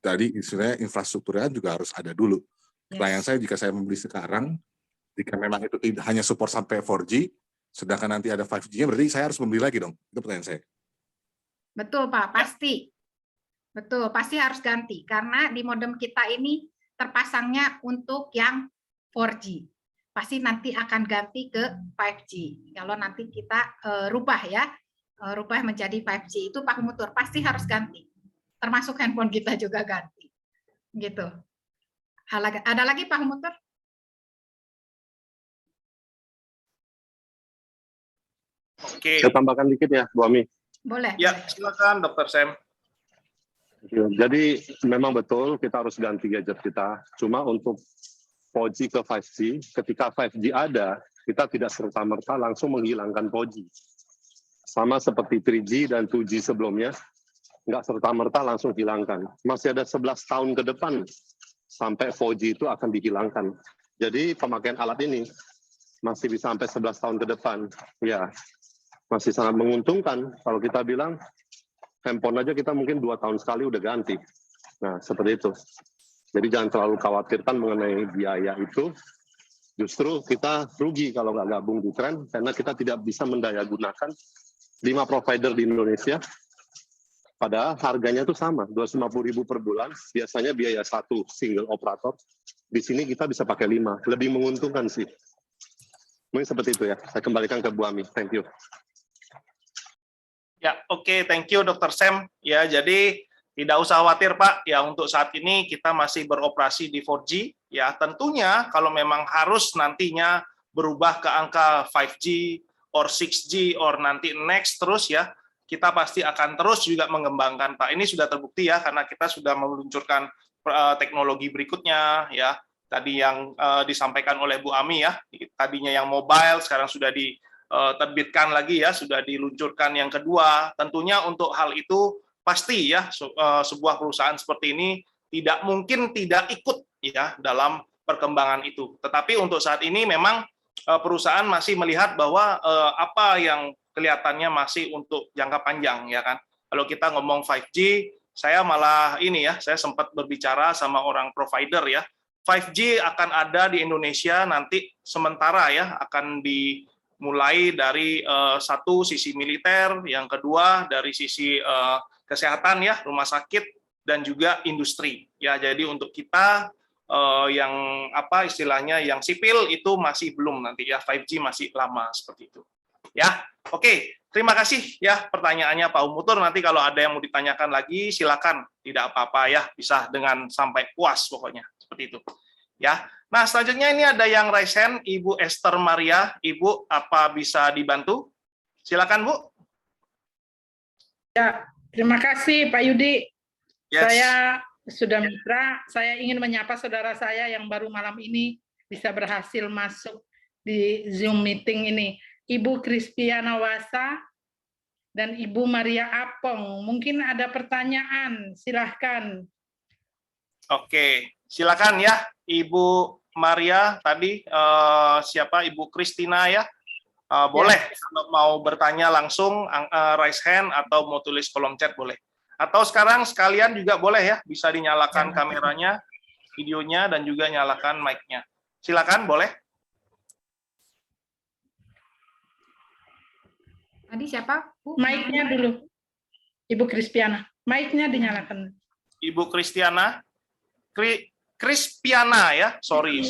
F: Tadi istilahnya infrastrukturnya juga harus ada dulu. Pertanyaan saya, jika saya membeli sekarang, jika memang itu hanya support sampai 4G, sedangkan nanti ada 5G-nya, berarti saya harus membeli lagi dong? Itu pertanyaan saya.
H: Betul Pak, pasti. Betul, pasti harus ganti. Karena di modem kita ini terpasangnya untuk yang 4G. Pasti nanti akan ganti ke 5G. Kalau nanti kita rubah ya, rubah menjadi 5G, itu Pak Humutur pasti harus ganti. Termasuk handphone kita juga ganti. Gitu. Ada lagi Pak Humutur?
A: Oke.
D: Saya tambahkan dikit ya, Bu Ami.
H: Boleh.
A: Ya, silakan Dr. Sam.
D: Jadi memang betul kita harus ganti gadget kita. Cuma untuk 4G ke 5G, ketika 5G ada, kita tidak serta-merta langsung menghilangkan 4G. Sama seperti 3G dan 2G sebelumnya, nggak serta-merta langsung hilangkan. Masih ada 11 tahun ke depan sampai 4G itu akan dihilangkan. Jadi pemakaian alat ini masih bisa sampai 11 tahun ke depan. Ya, masih sangat menguntungkan. Kalau kita bilang, handphone aja kita mungkin 2 tahun sekali udah ganti. Nah, seperti itu. Jadi jangan terlalu khawatirkan mengenai biaya itu. Justru kita rugi kalau nggak gabung di Trend, karena kita tidak bisa mendayagunakan 5 provider di Indonesia. Padahal harganya itu sama, 250.000 per bulan. Biasanya biaya satu single operator. Di sini kita bisa pakai 5. Lebih menguntungkan sih. Mungkin seperti itu ya. Saya kembalikan ke Bu Ami. Thank you.
A: Ya, oke, thank you Dr. Sam. Ya, jadi tidak usah khawatir Pak. Ya, untuk saat ini kita masih beroperasi di 4G. Ya, tentunya kalau memang harus nantinya berubah ke angka 5G or 6G or nanti next terus ya, kita pasti akan terus juga mengembangkan Pak. Ini sudah terbukti ya, karena kita sudah meluncurkan teknologi berikutnya ya. Tadi yang disampaikan oleh Bu Ami ya, tadinya yang mobile sekarang sudah diterbitkan lagi ya, sudah diluncurkan yang kedua. Tentunya untuk hal itu pasti ya sebuah perusahaan seperti ini tidak mungkin tidak ikut ya dalam perkembangan itu. Tetapi untuk saat ini memang perusahaan masih melihat bahwa apa yang kelihatannya masih untuk jangka panjang ya kan. Kalau kita ngomong 5G, saya malah ini ya, saya sempat berbicara sama orang provider ya. 5G akan ada di Indonesia nanti sementara ya, akan dimulai dari satu sisi militer, yang kedua dari sisi kesehatan ya, rumah sakit dan juga industri. Ya, jadi untuk kita yang apa istilahnya yang sipil itu masih belum nanti ya, 5G masih lama seperti itu. Ya, oke. Terima kasih ya pertanyaannya Pak Umutur. Nanti kalau ada yang mau ditanyakan lagi, silakan. Tidak apa-apa ya, bisa dengan sampai puas pokoknya. Seperti itu. Ya. Nah, selanjutnya ini ada yang raise hand, Ibu Esther Maria. Ibu, apa bisa dibantu? Silakan, Bu.
B: Ya, terima kasih Pak Yudi.
A: Yes.
B: Saya sudah mitra, saya ingin menyapa saudara saya yang baru malam ini bisa berhasil masuk di Zoom meeting ini. Ibu Krispiana Wasa dan Ibu Maria Apong. Mungkin ada pertanyaan, silahkan.
A: Oke, silakan ya Ibu Maria tadi siapa Ibu Kristina ya. Boleh kalau mau bertanya langsung raise hand atau mau tulis kolom chat boleh. Atau sekarang sekalian juga boleh ya, bisa dinyalakan kameranya, videonya dan juga nyalakan mic-nya. Silakan boleh.
H: Tadi siapa? Bu?
B: Mic-nya dulu. Ibu Krispiana. Mic-nya dinyalakan.
A: Ibu Kristiana. Krispiana ya, sorry.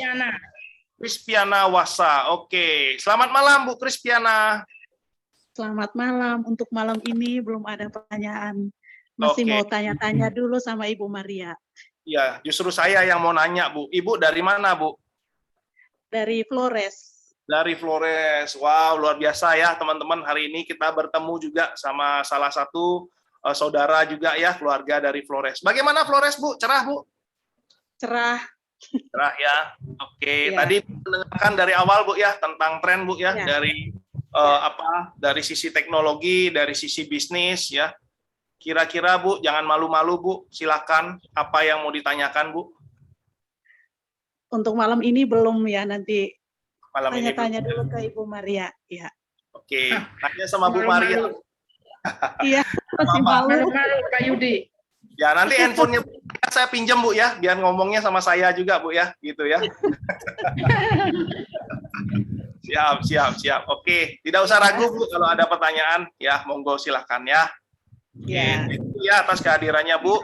A: Krispiana Wasa. Oke. Selamat malam Bu Krispiana.
E: Selamat malam. Untuk malam ini belum ada pertanyaan. Masih mau tanya-tanya dulu sama Ibu Maria.
A: Ya, justru saya yang mau nanya Bu. Ibu dari mana Bu?
E: Dari Flores.
A: Dari Flores. Wow, luar biasa ya teman-teman. Hari ini kita bertemu juga sama salah satu saudara juga ya, keluarga dari Flores. Bagaimana Flores, Bu? Cerah, Bu?
E: Cerah.
A: Cerah ya. Oke,
E: Ya.
A: tadi mendengarkan dari awal Bu ya tentang tren Bu ya,
E: Ya.
A: dari dari sisi teknologi, dari sisi bisnis ya. Kira-kira Bu, jangan malu-malu Bu, silakan apa yang mau ditanyakan Bu?
E: Untuk malam ini belum ya, nanti
A: Malam ini
E: tanya-tanya
A: belum.
E: dulu ke Ibu Maria. Ya.
A: Oke, tanya sama Bu Maria.
E: Iya, masih malu.
B: Malu-malu Pak Yudi.
A: Ya, nanti handphonenya saya pinjam Bu ya, biar ngomongnya sama saya juga Bu ya, gitu ya. Siap. Oke, tidak usah ragu Bu kalau ada pertanyaan ya, monggo silahkan ya.
E: Ya.
A: Itu ya atas kehadirannya Bu.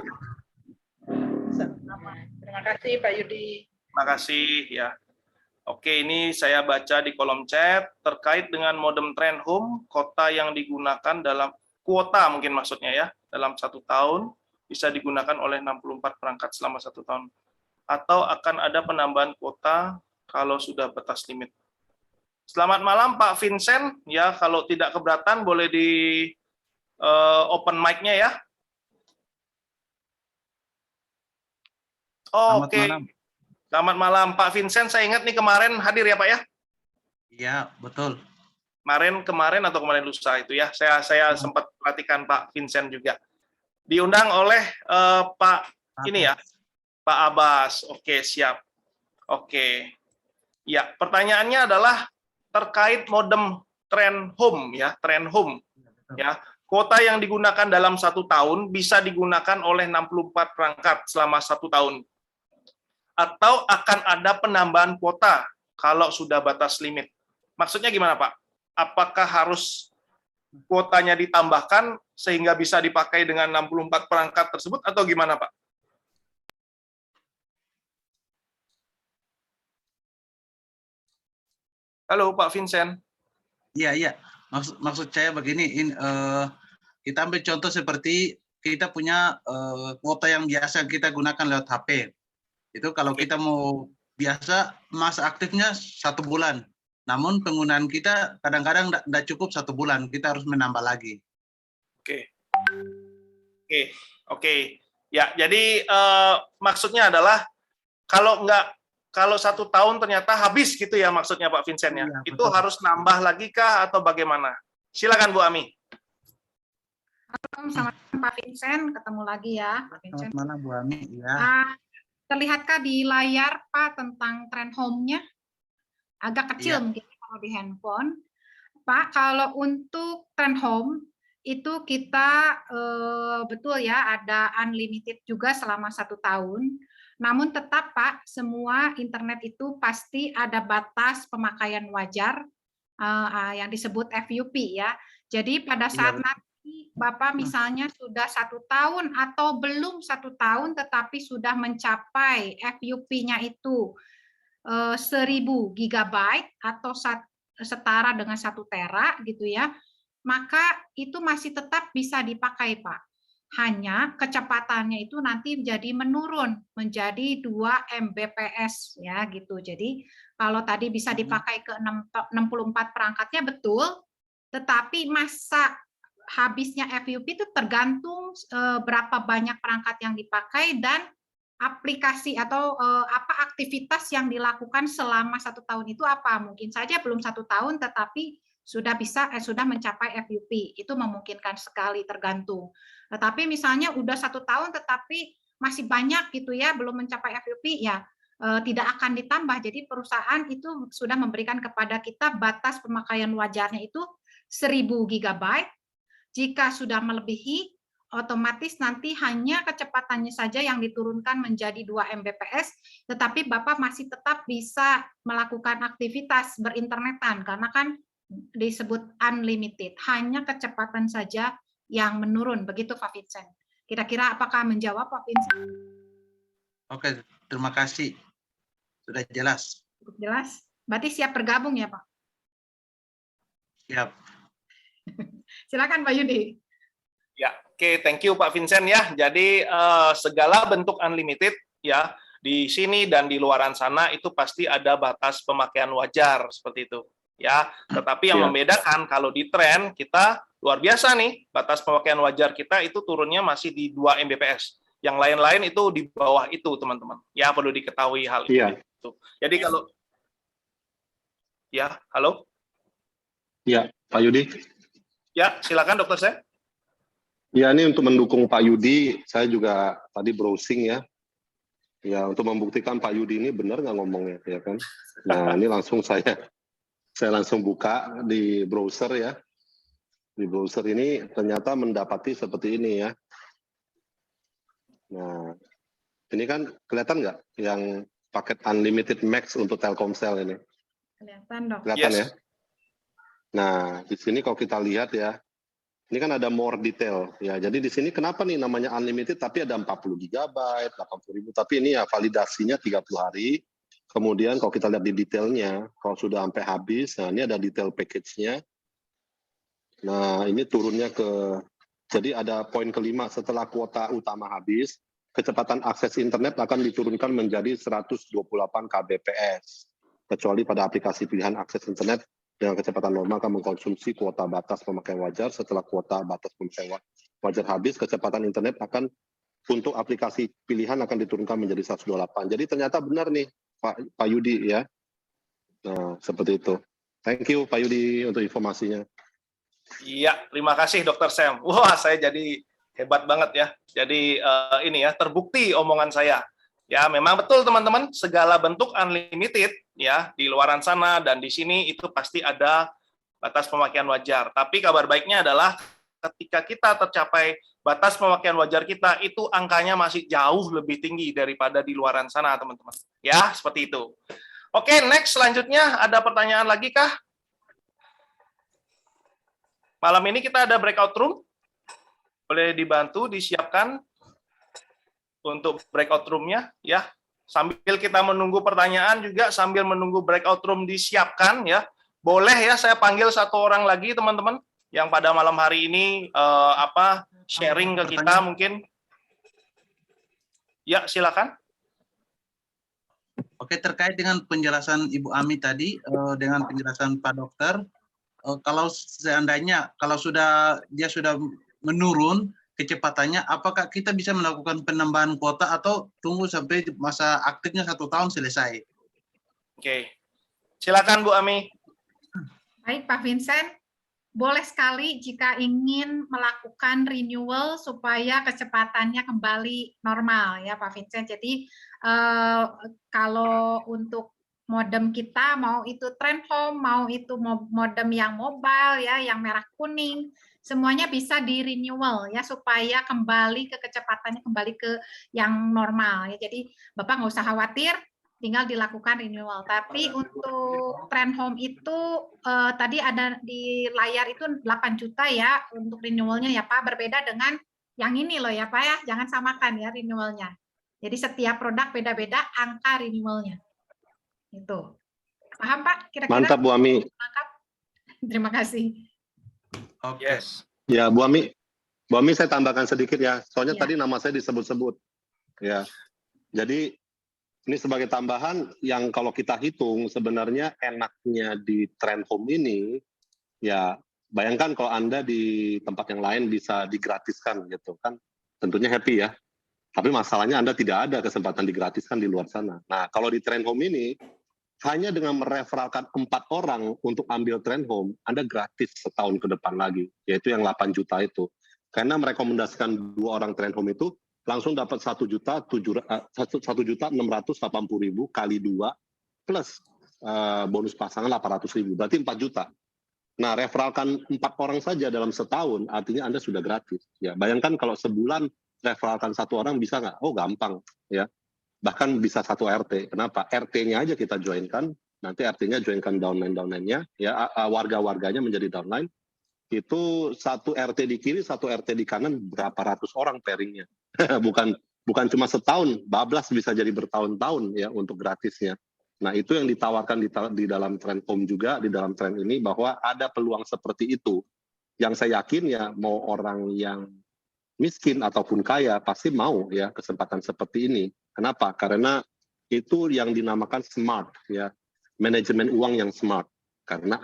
B: Terima kasih Pak Yudi.
A: Terima kasih ya. Oke, ini saya baca di kolom chat terkait dengan modem Trend Home, kota yang digunakan dalam kuota mungkin maksudnya ya, dalam 1 tahun bisa digunakan oleh 64 perangkat selama 1 tahun. Atau akan ada penambahan kuota kalau sudah batas limit. Selamat malam Pak Vincent, ya kalau tidak keberatan boleh di open mic-nya ya. Oke. Selamat malam Pak Vincent, saya ingat nih kemarin hadir ya Pak ya?
I: Iya, betul.
A: Kemarin atau kemarin lusa itu ya, saya sempat perhatikan Pak Vincent juga. Diundang oleh Pak ini ya, Pak Abbas. Oke, siap. Oke. Ya, pertanyaannya adalah terkait modem Trenhome ya, Trenhome ya. Kuota yang digunakan dalam 1 tahun bisa digunakan oleh 64 perangkat selama 1 tahun. Atau akan ada penambahan kuota kalau sudah batas limit. Maksudnya gimana, Pak? Apakah harus kuotanya ditambahkan sehingga bisa dipakai dengan 64 perangkat tersebut atau gimana, Pak? Halo, Pak Vincent.
I: Iya. Maksud saya begini, kita ambil contoh seperti kita punya kuota yang biasa kita gunakan lewat HP. Itu kalau kita mau biasa, masa aktifnya 1 bulan. Namun penggunaan kita kadang-kadang tidak cukup 1 bulan, kita harus menambah lagi.
A: Oke. Ya, jadi maksudnya adalah kalau 1 tahun ternyata habis gitu ya maksudnya Pak Vincent ya.
I: Iya,
A: Itu
I: betul.
A: harus nambah lagi kah atau bagaimana? Silakan Bu Ami.
H: Halo, selamat malam Pak Vincent, ketemu lagi ya Pak Vincent.
I: Selamat malam Bu Ami. Ya.
H: Terlihatkah di layar Pak tentang Trenhome-nya? Agak kecil
I: Iya.
H: mungkin kalau di handphone. Pak, kalau untuk Trenhome itu kita betul ya ada unlimited juga selama 1 tahun. Namun tetap Pak, semua internet itu pasti ada batas pemakaian wajar yang disebut FUP ya. Jadi pada saat nanti Bapak misalnya sudah 1 tahun atau belum 1 tahun tetapi sudah mencapai FUP-nya itu 1000 GB atau setara dengan 1 tera gitu ya, maka itu masih tetap bisa dipakai Pak. Hanya kecepatannya itu nanti menjadi menurun menjadi 2 Mbps ya gitu. Jadi kalau tadi bisa dipakai ke 64 perangkatnya betul, tetapi masa habisnya FUP itu tergantung berapa banyak perangkat yang dipakai dan aplikasi atau aktivitas yang dilakukan selama 1 tahun itu apa. Mungkin saja belum 1 tahun tetapi sudah mencapai FUP. Itu memungkinkan sekali, tergantung. Tetapi misalnya udah 1 tahun tetapi masih banyak gitu ya belum mencapai FUP ya tidak akan ditambah. Jadi perusahaan itu sudah memberikan kepada kita batas pemakaian wajarnya itu 1000 GB. Jika sudah melebihi otomatis nanti hanya kecepatannya saja yang diturunkan menjadi 2 Mbps, tetapi Bapak masih tetap bisa melakukan aktivitas berinternetan karena kan disebut unlimited, hanya kecepatan saja yang menurun, begitu Pak Vincent. Kira-kira apakah menjawab Pak Vincent?
I: Oke, terima kasih. Sudah jelas.
H: Cukup jelas? Berarti siap bergabung ya Pak?
I: Siap.
H: Silakan Pak Yudi.
A: Ya, oke, thank you Pak Vincent ya. Jadi segala bentuk unlimited ya di sini dan di luaran sana itu pasti ada batas pemakaian wajar seperti itu ya. Tetapi yang membedakan kalau di Tren kita luar biasa nih, batas pemakaian wajar kita itu turunnya masih di 2 Mbps. Yang lain-lain itu di bawah itu teman-teman. Ya perlu diketahui hal itu. Jadi kalau ya, halo?
D: Ya, Pak Yudi.
A: Ya, silakan Dokter Sam.
D: Ya, ini untuk mendukung Pak Yudi, saya juga tadi browsing ya. Ya, untuk membuktikan Pak Yudi ini benar nggak ngomongnya, ya kan? Nah, ini langsung saya langsung buka di browser ya. Di browser ini ternyata mendapati seperti ini ya. Nah, ini kan kelihatan nggak yang paket Unlimited Max untuk Telkomsel ini?
H: Kelihatan dong.
D: Kelihatan ya? Nah, di sini kalau kita lihat ya, ini kan ada more detail ya. Jadi di sini kenapa nih namanya unlimited tapi ada 40 GB, 80.000, tapi ini ya validasinya 30 hari. Kemudian kalau kita lihat di detailnya, kalau sudah sampai habis, nah ini ada detail package-nya. Nah, ini turunnya jadi ada poin kelima, setelah kuota utama habis, kecepatan akses internet akan diturunkan menjadi 128 kbps. Kecuali pada aplikasi pilihan akses internet dengan kecepatan normal akan mengkonsumsi kuota batas pemakaian wajar. Setelah kuota batas pemakaian wajar habis, kecepatan internet akan untuk aplikasi pilihan akan diturunkan menjadi 128. Jadi ternyata benar nih Pak Yudi ya. Nah, seperti itu. Thank you Pak Yudi untuk informasinya.
A: Iya, terima kasih Dokter Sam. Wah, saya jadi hebat banget ya. Jadi ini ya terbukti omongan saya. Ya, memang betul teman-teman, segala bentuk unlimited ya di luaran sana dan di sini itu pasti ada batas pemakaian wajar. Tapi kabar baiknya adalah ketika kita tercapai batas pemakaian wajar kita, itu angkanya masih jauh lebih tinggi daripada di luaran sana, teman-teman. Ya, seperti itu. Oke, next selanjutnya ada pertanyaan lagi kah? Malam ini kita ada breakout room. Boleh dibantu disiapkan untuk breakout room-nya ya. Sambil kita menunggu pertanyaan juga sambil menunggu breakout room disiapkan ya. Boleh ya saya panggil satu orang lagi teman-teman yang pada malam hari ini sharing ke kita mungkin. Ya, silakan.
I: Oke, terkait dengan penjelasan Ibu Ami tadi dengan penjelasan Pak Dokter, kalau seandainya dia sudah menurun kecepatannya, apakah kita bisa melakukan penambahan kuota atau tunggu sampai masa aktifnya 1 tahun selesai?
A: Oke, silakan Bu Ami.
H: Baik Pak Vincent, boleh sekali jika ingin melakukan renewal supaya kecepatannya kembali normal ya Pak Vincent. Jadi kalau untuk modem kita, mau itu Trendhome, mau itu modem yang mobile ya, yang merah kuning, semuanya bisa di renewal ya supaya kembali ke kecepatannya kembali ke yang normal ya. Jadi Bapak nggak usah khawatir, tinggal dilakukan renewal. Tapi untuk Trendhome itu tadi ada di layar itu 8 juta ya untuk renewalnya ya Pak, berbeda dengan yang ini loh ya Pak ya, jangan samakan ya renewalnya. Jadi setiap produk beda-beda angka renewalnya. Itu. Paham Pak? Kira-kira?
D: Mantap Bu Ami.
H: Terima kasih.
I: Oke.
A: Yes.
D: Ya Bu Ami saya tambahkan sedikit ya. Soalnya tadi nama saya disebut-sebut. Ya. Jadi ini sebagai tambahan yang kalau kita hitung sebenarnya enaknya di Trendhome ini ya bayangkan kalau Anda di tempat yang lain bisa digratiskan gitu kan. Tentunya happy ya. Tapi masalahnya Anda tidak ada kesempatan digratiskan di luar sana. Nah, kalau di Trendhome ini hanya dengan mereferalkan 4 orang untuk ambil Trendhome, Anda gratis setahun ke depan lagi, yaitu yang 8 juta itu. Karena merekomendasikan 2 orang Trendhome itu langsung dapat 1.680.000 kali 2 plus bonus pasangan 800.000, berarti 4 juta. Nah, referalkan 4 orang saja dalam setahun, artinya Anda sudah gratis. Ya, bayangkan kalau sebulan referalkan 1 orang bisa nggak? Oh, gampang ya. Bahkan bisa 1 RT. Kenapa? RT-nya aja kita joinkan, nanti RT-nya joinkan downline-nya, ya warga-warganya menjadi downline. Itu 1 RT di kiri, 1 RT di kanan, berapa ratus orang pairingnya. bukan cuma setahun, bablas bisa jadi bertahun-tahun ya untuk gratisnya. Nah, itu yang ditawarkan di dalam Trendhome juga, di dalam trend ini, bahwa ada peluang seperti itu. Yang saya yakin ya, mau orang yang miskin ataupun kaya, pasti mau ya kesempatan seperti ini. Kenapa? Karena itu yang dinamakan smart ya, manajemen uang yang smart. Karena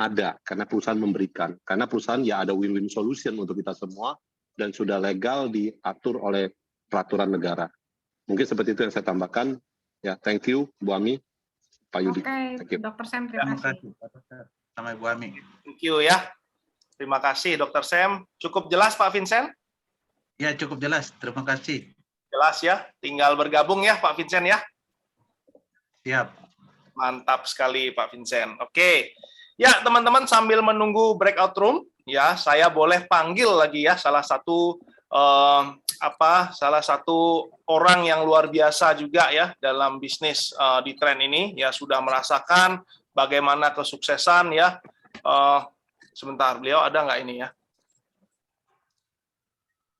D: perusahaan memberikan, karena perusahaan ya ada win-win solution untuk kita semua dan sudah legal diatur oleh peraturan negara. Mungkin seperti itu yang saya tambahkan. Ya, thank you Bu Ami, Pak Yudi.
H: Oke, Dr. Sam, terima kasih.
I: Sama Bu Ami.
A: Thank you ya. Terima kasih Dr. Sam. Cukup jelas Pak Vincent?
I: Ya, cukup jelas. Terima kasih.
A: Jelas ya, tinggal bergabung ya Pak Vincent ya.
I: Siap.
A: Mantap sekali Pak Vincent. Oke. Ya, teman-teman sambil menunggu breakout room, ya, saya boleh panggil lagi ya salah satu orang yang luar biasa juga ya dalam bisnis di Trend ini, ya sudah merasakan bagaimana kesuksesan ya. Sebentar, beliau ada nggak ini ya?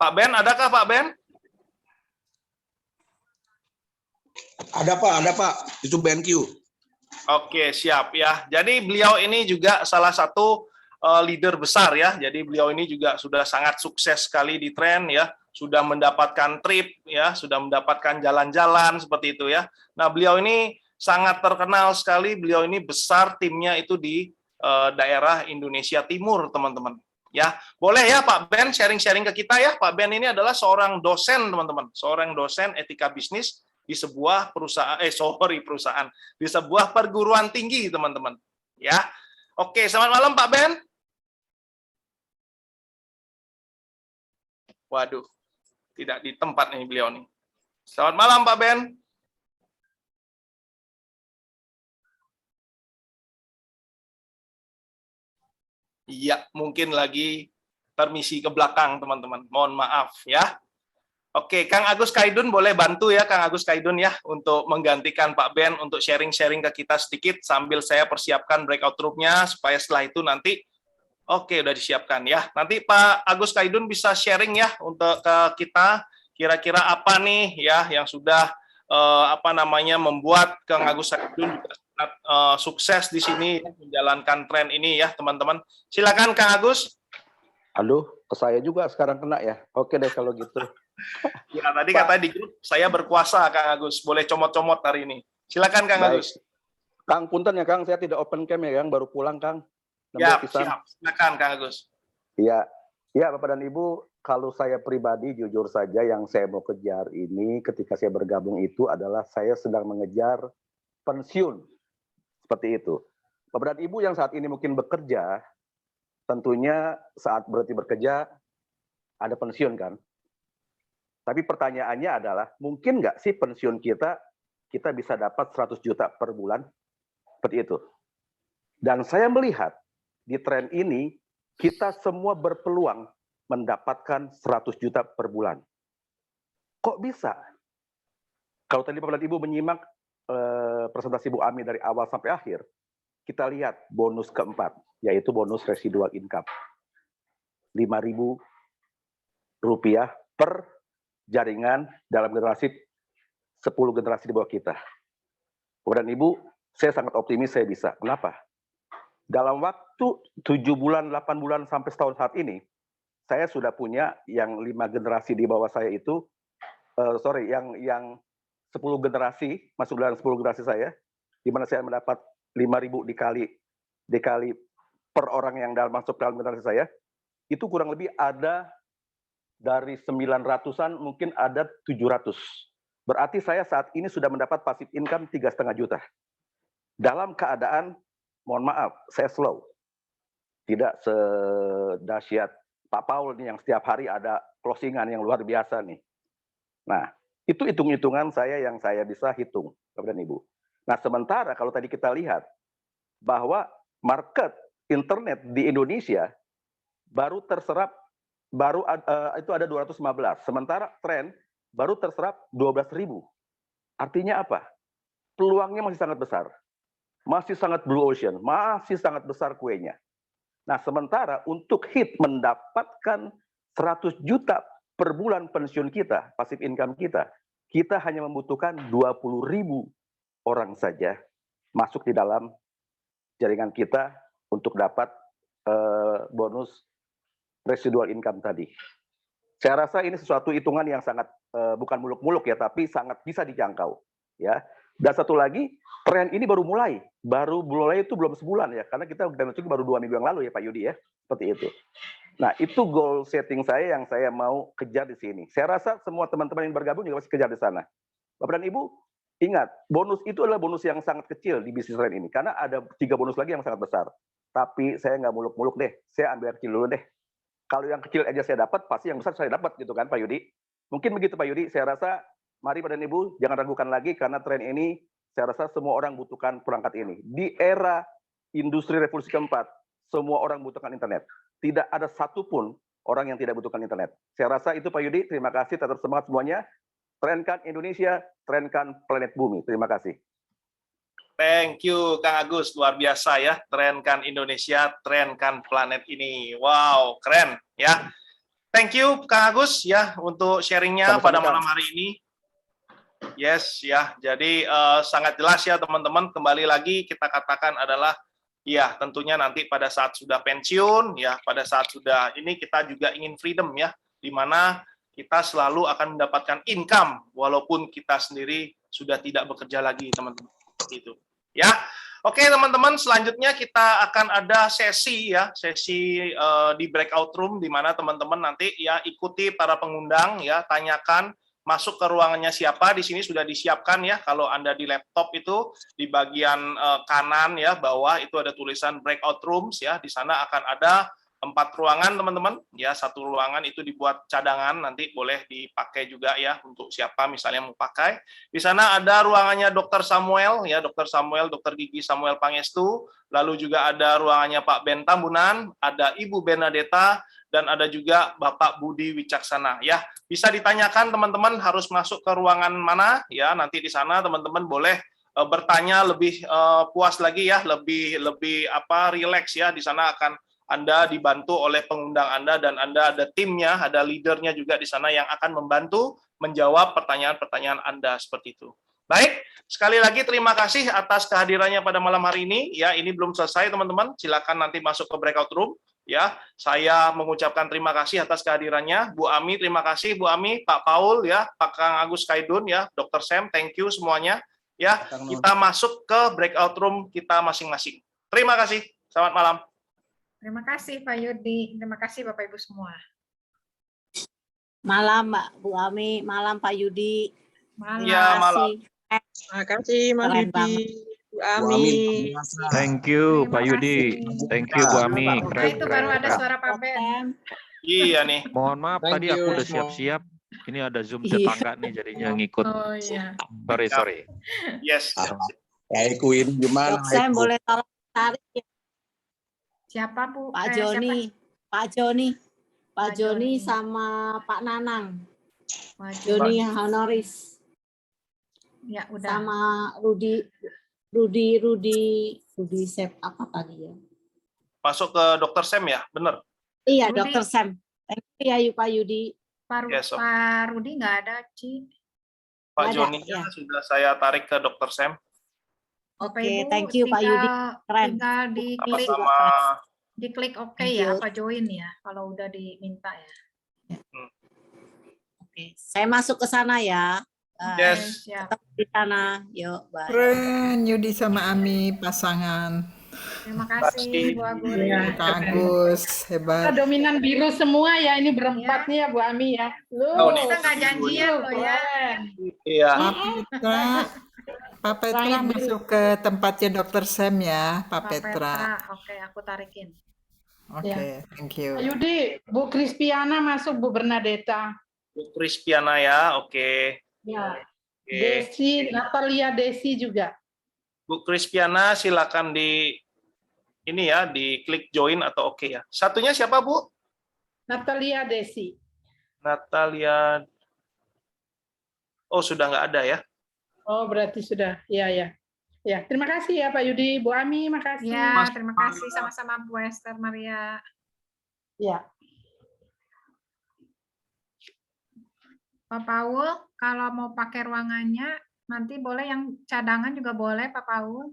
A: Pak Ben, adakah Pak Ben?
J: Ada Pak, itu BenQ.
A: Oke, siap ya. Jadi beliau ini juga salah satu leader besar ya. Jadi beliau ini juga sudah sangat sukses sekali di Trend ya. Sudah mendapatkan trip ya, sudah mendapatkan jalan-jalan seperti itu ya. Nah, beliau ini sangat terkenal sekali. Beliau ini besar timnya itu di daerah Indonesia Timur, teman-teman. Ya, boleh ya Pak Ben sharing-sharing ke kita ya. Pak Ben ini adalah seorang dosen, teman-teman. Seorang dosen etika bisnis di sebuah perusahaan di sebuah perguruan tinggi, teman-teman. Ya. Oke, selamat malam Pak Ben. Waduh, tidak di tempat nih beliau nih. Selamat malam Pak Ben. Iya, mungkin lagi permisi ke belakang, teman-teman. Mohon maaf ya. Oke, Kang Agus Kaidun boleh bantu ya, Kang Agus Kaidun ya, untuk menggantikan Pak Ben untuk sharing-sharing ke kita sedikit sambil saya persiapkan breakout room-nya supaya setelah itu nanti, oke, udah disiapkan ya. Nanti Pak Agus Kaidun bisa sharing ya untuk ke kita kira-kira apa nih ya yang sudah membuat Kang Agus Kaidun juga sangat sukses di sini menjalankan tren ini ya, teman-teman. Silakan Kang Agus.
J: Aduh, saya juga sekarang kena ya. Oke deh kalau gitu.
A: Ya, tadi katanya di grup saya berkuasa, Kang Agus. Boleh comot-comot hari ini. Silakan, Kang Agus.
J: Kang, punten ya, Kang. Saya tidak open cam ya, Kang. Baru pulang, Kang.
A: Ya, siap. Silakan, Kang Agus.
J: Iya. Ya, Bapak dan Ibu, kalau saya pribadi, jujur saja, yang saya mau kejar ini ketika saya bergabung itu adalah saya sedang mengejar pensiun. Seperti itu. Bapak dan Ibu yang saat ini mungkin bekerja, tentunya saat berhenti bekerja, ada pensiun, kan? Tapi pertanyaannya adalah, mungkin nggak sih pensiun kita bisa dapat 100 juta per bulan? Seperti itu. Dan saya melihat di tren ini, kita semua berpeluang mendapatkan 100 juta per bulan. Kok bisa? Kalau tadi Bapak dan Ibu menyimak presentasi Bu Ami dari awal sampai akhir, kita lihat bonus keempat, yaitu bonus residual income. Rp5.000 per jaringan dalam generasi 10 generasi di bawah kita. Bapak dan Ibu, saya sangat optimis saya bisa. Kenapa? Dalam waktu 7 bulan, 8 bulan sampai setahun saat ini, saya sudah punya yang 5 generasi di bawah saya itu, yang 10 generasi, masuk dalam 10 generasi saya, di mana saya mendapat 5.000 dikali per orang yang masuk dalam generasi saya, itu kurang lebih ada dari 900-an mungkin ada 700. Berarti saya saat ini sudah mendapat passive income 3,5 juta. Dalam keadaan, mohon maaf, saya slow. Tidak sedahsyat Pak Paul nih yang setiap hari ada closingan yang luar biasa nih. Nah, itu hitung-hitungan saya yang saya bisa hitung, Bapak dan Ibu. Nah, sementara kalau tadi kita lihat bahwa market internet di Indonesia baru terserap itu ada 215, sementara tren baru terserap 12.000. Artinya apa? Peluangnya masih sangat besar. Masih sangat blue ocean, masih sangat besar kuenya. Nah, sementara untuk hit mendapatkan 100 juta per bulan pensiun kita, passive income kita hanya membutuhkan 20.000 orang saja masuk di dalam jaringan kita untuk dapat bonus residual income tadi. Saya rasa ini sesuatu hitungan yang sangat bukan muluk-muluk ya, tapi sangat bisa dijangkau ya. Dan satu lagi, tren ini baru mulai itu belum sebulan ya, karena kita baru 2 minggu yang lalu ya Pak Yudi ya, seperti itu. Nah, itu goal setting saya yang saya mau kejar di sini. Saya rasa semua teman-teman yang bergabung juga masih kejar di sana. Bapak dan Ibu, ingat, bonus itu adalah bonus yang sangat kecil di bisnis tren ini, karena ada 3 bonus lagi yang sangat besar. Tapi saya nggak muluk-muluk deh, saya ambil kecil dulu deh. Kalau yang kecil aja saya dapat, pasti yang besar saya dapat gitu kan Pak Yudi. Mungkin begitu Pak Yudi, saya rasa mari Bapak dan Ibu jangan ragukan lagi karena tren ini saya rasa semua orang butuhkan perangkat ini. Di era industri revolusi keempat, semua orang butuhkan internet. Tidak ada satupun orang yang tidak butuhkan internet. Saya rasa itu Pak Yudi, terima kasih, tetap semangat semuanya. Trenkan Indonesia, trenkan planet bumi. Terima kasih.
A: Thank you, Kang Agus. Luar biasa ya. Trenkan Indonesia, trenkan planet ini. Wow, keren ya. Thank you, Kang Agus ya untuk sharingnya pada malam hari ini. Yes ya. Jadi sangat jelas ya teman-teman. Kembali lagi kita katakan adalah ya tentunya nanti pada saat sudah pensiun ya, pada saat sudah ini kita juga ingin freedom ya, di mana kita selalu akan mendapatkan income walaupun kita sendiri sudah tidak bekerja lagi teman-teman. Seperti itu. Ya, oke teman-teman. Selanjutnya kita akan ada sesi ya, sesi di breakout room di mana teman-teman nanti ya ikuti para pengundang ya, tanyakan masuk ke ruangannya siapa. Di sini sudah disiapkan ya. Kalau Anda di laptop itu di bagian kanan ya bawah itu ada tulisan breakout rooms ya. Di sana akan ada 4 ruangan teman-teman ya, 1 ruangan itu dibuat cadangan, nanti boleh dipakai juga ya untuk siapa misalnya mau pakai. Di sana ada ruangannya Dr. Samuel ya, Dr. Samuel, Dr. Gigi Samuel Pangestu, lalu juga ada ruangannya Pak Ben Tambunan, ada Ibu Benadeta, dan ada juga Bapak Budi Wicaksana ya. Bisa ditanyakan teman-teman harus masuk ke ruangan mana ya, nanti di sana teman-teman boleh bertanya lebih puas lagi ya, lebih rileks ya. Di sana akan Anda dibantu oleh pengundang Anda, dan Anda ada timnya, ada leadernya juga di sana yang akan membantu menjawab pertanyaan-pertanyaan Anda seperti itu. Baik, sekali lagi terima kasih atas kehadirannya pada malam hari ini ya. Ini belum selesai teman-teman, silakan nanti masuk ke breakout room ya. Saya mengucapkan terima kasih atas kehadirannya. Bu Ami, terima kasih Bu Ami, Pak Paul ya, Pak Kang Agus Kaidun ya, Dr. Sam, thank you semuanya. Ya, kita masuk ke breakout room kita masing-masing. Terima kasih. Selamat malam.
H: Terima kasih Pak Yudi. Terima kasih Bapak Ibu semua.
E: Malam Mbak Bu Ami, malam Pak Yudi.
H: Malam.
A: Ya, malam.
K: Terima kasih Mas
E: Keren
K: Yudi.
E: banget.
K: Bu Ami.
L: Thank you
H: Terima
L: Pak Yudi.
H: kasih.
L: Thank you Bu Ami.
H: Nah,
L: Keren,
H: itu
L: keren,
H: baru ada
L: keren.
H: suara Pak Ben.
A: Iya nih.
L: Mohon maaf
K: Thank
L: tadi
K: you
L: aku udah
K: semua.
L: siap-siap. Ini ada Zoom
E: Iya.
L: tetangga nih jadinya ngikut.
H: Oh iya.
L: Sorry.
A: Yes.
K: Kayak Queen gimana?
E: Dok Sam boleh tolong tarik ya,
H: Siapa Bu?
E: Pak
H: Siapa?
E: Joni, Pak Joni, Pak
H: Pak
E: Joni
H: Joni.
E: sama Pak Nanang,
H: Pak
E: Joni honoris,
H: Ya udah.
E: sama Rudi Sep apa tadi ya?
A: Masuk ke Dr. Sam ya, bener.
E: Iya,
H: Rudi.
E: Dokter Sam. Thank you ya Pak Yudi.
H: Pak
A: Yes, Om.
H: Pak Rudi nggak ada, Ci.
A: Pak
E: Ada,
A: Joni
E: ya.
A: sudah saya tarik ke Dr. Sam.
H: Bapak
E: Oke,
H: Ibu,
E: thank you Pak Yudi. Keren.
H: Tinggal diklik
A: Sama-sama.
H: oke
E: Thank
H: ya,
E: you.
H: apa join ya, kalau udah diminta ya.
E: Oke, saya masuk ke sana ya.
A: Yes.
H: Siap.
E: Tetap di sana. Yuk, bye.
M: Keren, Yudi sama Ami pasangan.
H: Terima kasih Bu Agus.
B: Iya.
M: Kak Agus,
B: Kita
M: hebat.
B: dominan biru semua ya, ini berempat nih ya Bu Ami ya.
A: Oh, nih.
H: Kita nggak janjian loh ya.
B: Keren.
A: Iya.
M: Pak Petra masuk ke tempatnya Dr. Sam ya, Pak Petra.
H: Oke, aku tarikin.
M: Oke,
B: Ya.
M: thank you.
B: Pak Yudi, Bu Krispiana masuk, Bu Bernadetta.
A: Bu Krispiana ya, oke.
B: Ya.
A: Oke.
B: Desi, Natalia Desi juga.
A: Bu Krispiana silakan di ini ya, di klik join atau oke ya. Satunya siapa Bu?
B: Natalia Desi.
A: Natalia. Oh, sudah nggak ada ya?
B: Oh, berarti sudah. Ya, ya. Ya, terima kasih ya Pak Yudi, Bu Ami, makasih.
H: Ya, terima kasih sama-sama Bu Esther Maria.
B: Ya.
H: Pak Paul, kalau mau pakai ruangannya, nanti boleh yang cadangan juga boleh, Pak Paul.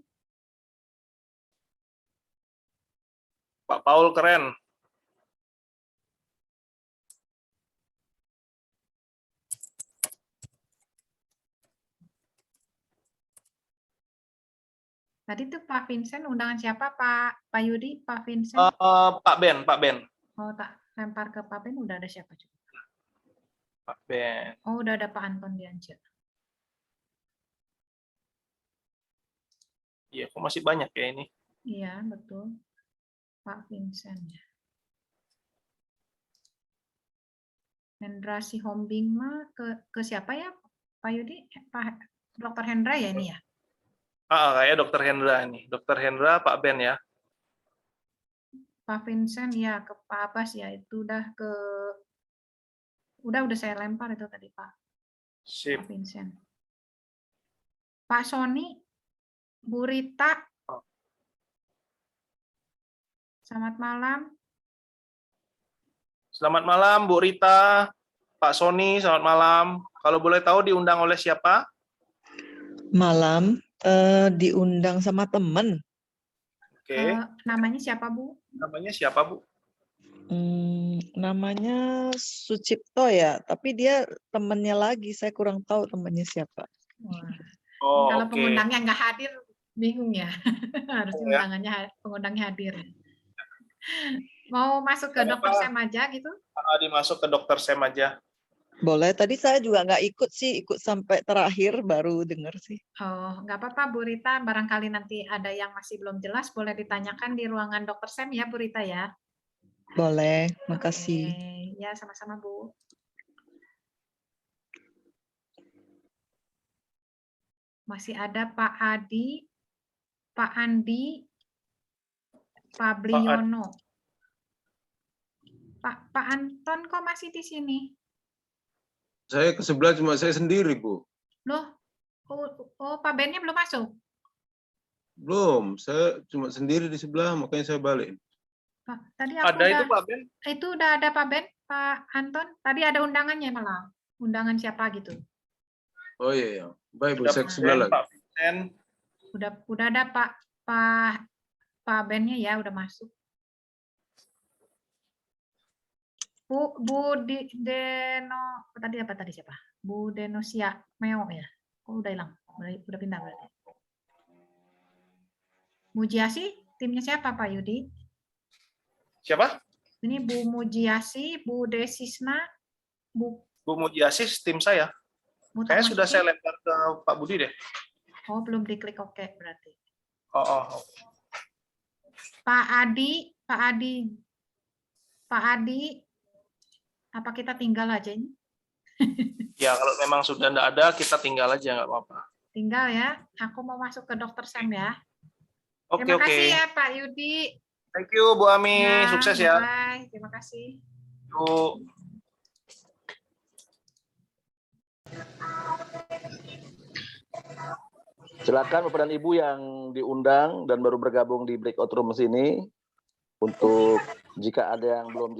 A: Pak Paul keren.
H: Tadi tuh Pak Vincent, undangan siapa Pak Yudi, Pak Vincent?
A: Pak Ben.
H: Oh, tak lempar ke Pak Ben, udah ada siapa juga?
A: Pak Ben.
H: Oh, udah ada Pak Anton Diance.
A: Iya, kok masih banyak ya ini?
H: Iya, betul. Pak Vincent ya. Hendra Sihombing mah ke siapa ya, Pak Yudi? Pak Dr. Hendra ya ini ya?
A: Kayak Dr. Hendra ini. Dr. Hendra, Pak Ben ya.
H: Pak Vincent ya ke Pak Abbas ya, itu udah saya lempar itu tadi Pak.
A: Sip.
H: Pak Vincent. Pak Sony, Bu Rita. Selamat malam.
A: Selamat malam Bu Rita, Pak Sony, selamat malam. Kalau boleh tahu diundang oleh siapa?
K: Malam, diundang sama temen.
A: Oke.
H: Namanya siapa Bu?
A: Namanya siapa Bu?
K: Namanya Sucipto ya, tapi dia temennya lagi, saya kurang tahu temennya siapa.
H: Wah.
A: Oh,
H: Kalau
A: oke.
H: pengundangnya nggak hadir, bingung ya. Harusnya
A: Ya.
H: pengundangnya hadir. Mau masuk ke Dr. Sam aja gitu?
A: Dimasuk ke Dr. Sam aja.
K: Boleh, tadi saya juga nggak ikut sih, ikut sampai terakhir baru dengar sih.
H: Oh, nggak apa-apa Bu Rita, barangkali nanti ada yang masih belum jelas, boleh ditanyakan di ruangan Dr. Sam ya Bu Rita ya.
K: Boleh, makasih.
H: Oke. Ya, sama-sama Bu. Masih ada Pak Adi, Pak Andi, Pak Bliono. Pak Anton kok masih di sini?
N: Saya ke sebelah cuma saya sendiri, Bu.
H: Loh, Pak Bennya belum masuk?
N: Belum, saya cuma sendiri di sebelah, makanya saya balik.
H: Pak, tadi aku
A: Ada itu Pak Ben?
H: Itu udah ada Pak Ben, Pak Anton. Tadi ada undangannya malah. Undangan siapa gitu.
N: Oh iya, iya. Baik, Bu,
A: Udah
N: saya ke sebelah lagi.
A: Pak Vincent.
H: Udah ada Pak Bennya ya, udah masuk. Bu Deno, tadi apa tadi siapa? Bu Denosia Meo ya? Oh, udah hilang, udah pindah berarti. Mujiasi, timnya siapa Pak Yudi?
A: Siapa?
H: Ini Bu Mujiasi, Bu Desisna, Bu
A: Mujiasis, tim saya. Kayaknya sudah saya lempar ke Pak Budi deh.
H: Oh, belum diklik oke berarti.
A: Oh.
H: Pak Adi, apa kita tinggal aja ini?
A: Ya, kalau memang sudah enggak ada, kita tinggal aja, nggak apa-apa.
H: Tinggal ya. Aku mau masuk ke Dokter Sam ya.
A: Oke.
H: Terima kasih ya Pak Yudi.
A: Thank you Bu Ami, sukses ya.
H: Bye. Terima kasih.
A: Yuk.
J: Silakan Bapak dan Ibu yang diundang dan baru bergabung di breakout room sini untuk jika ada yang belum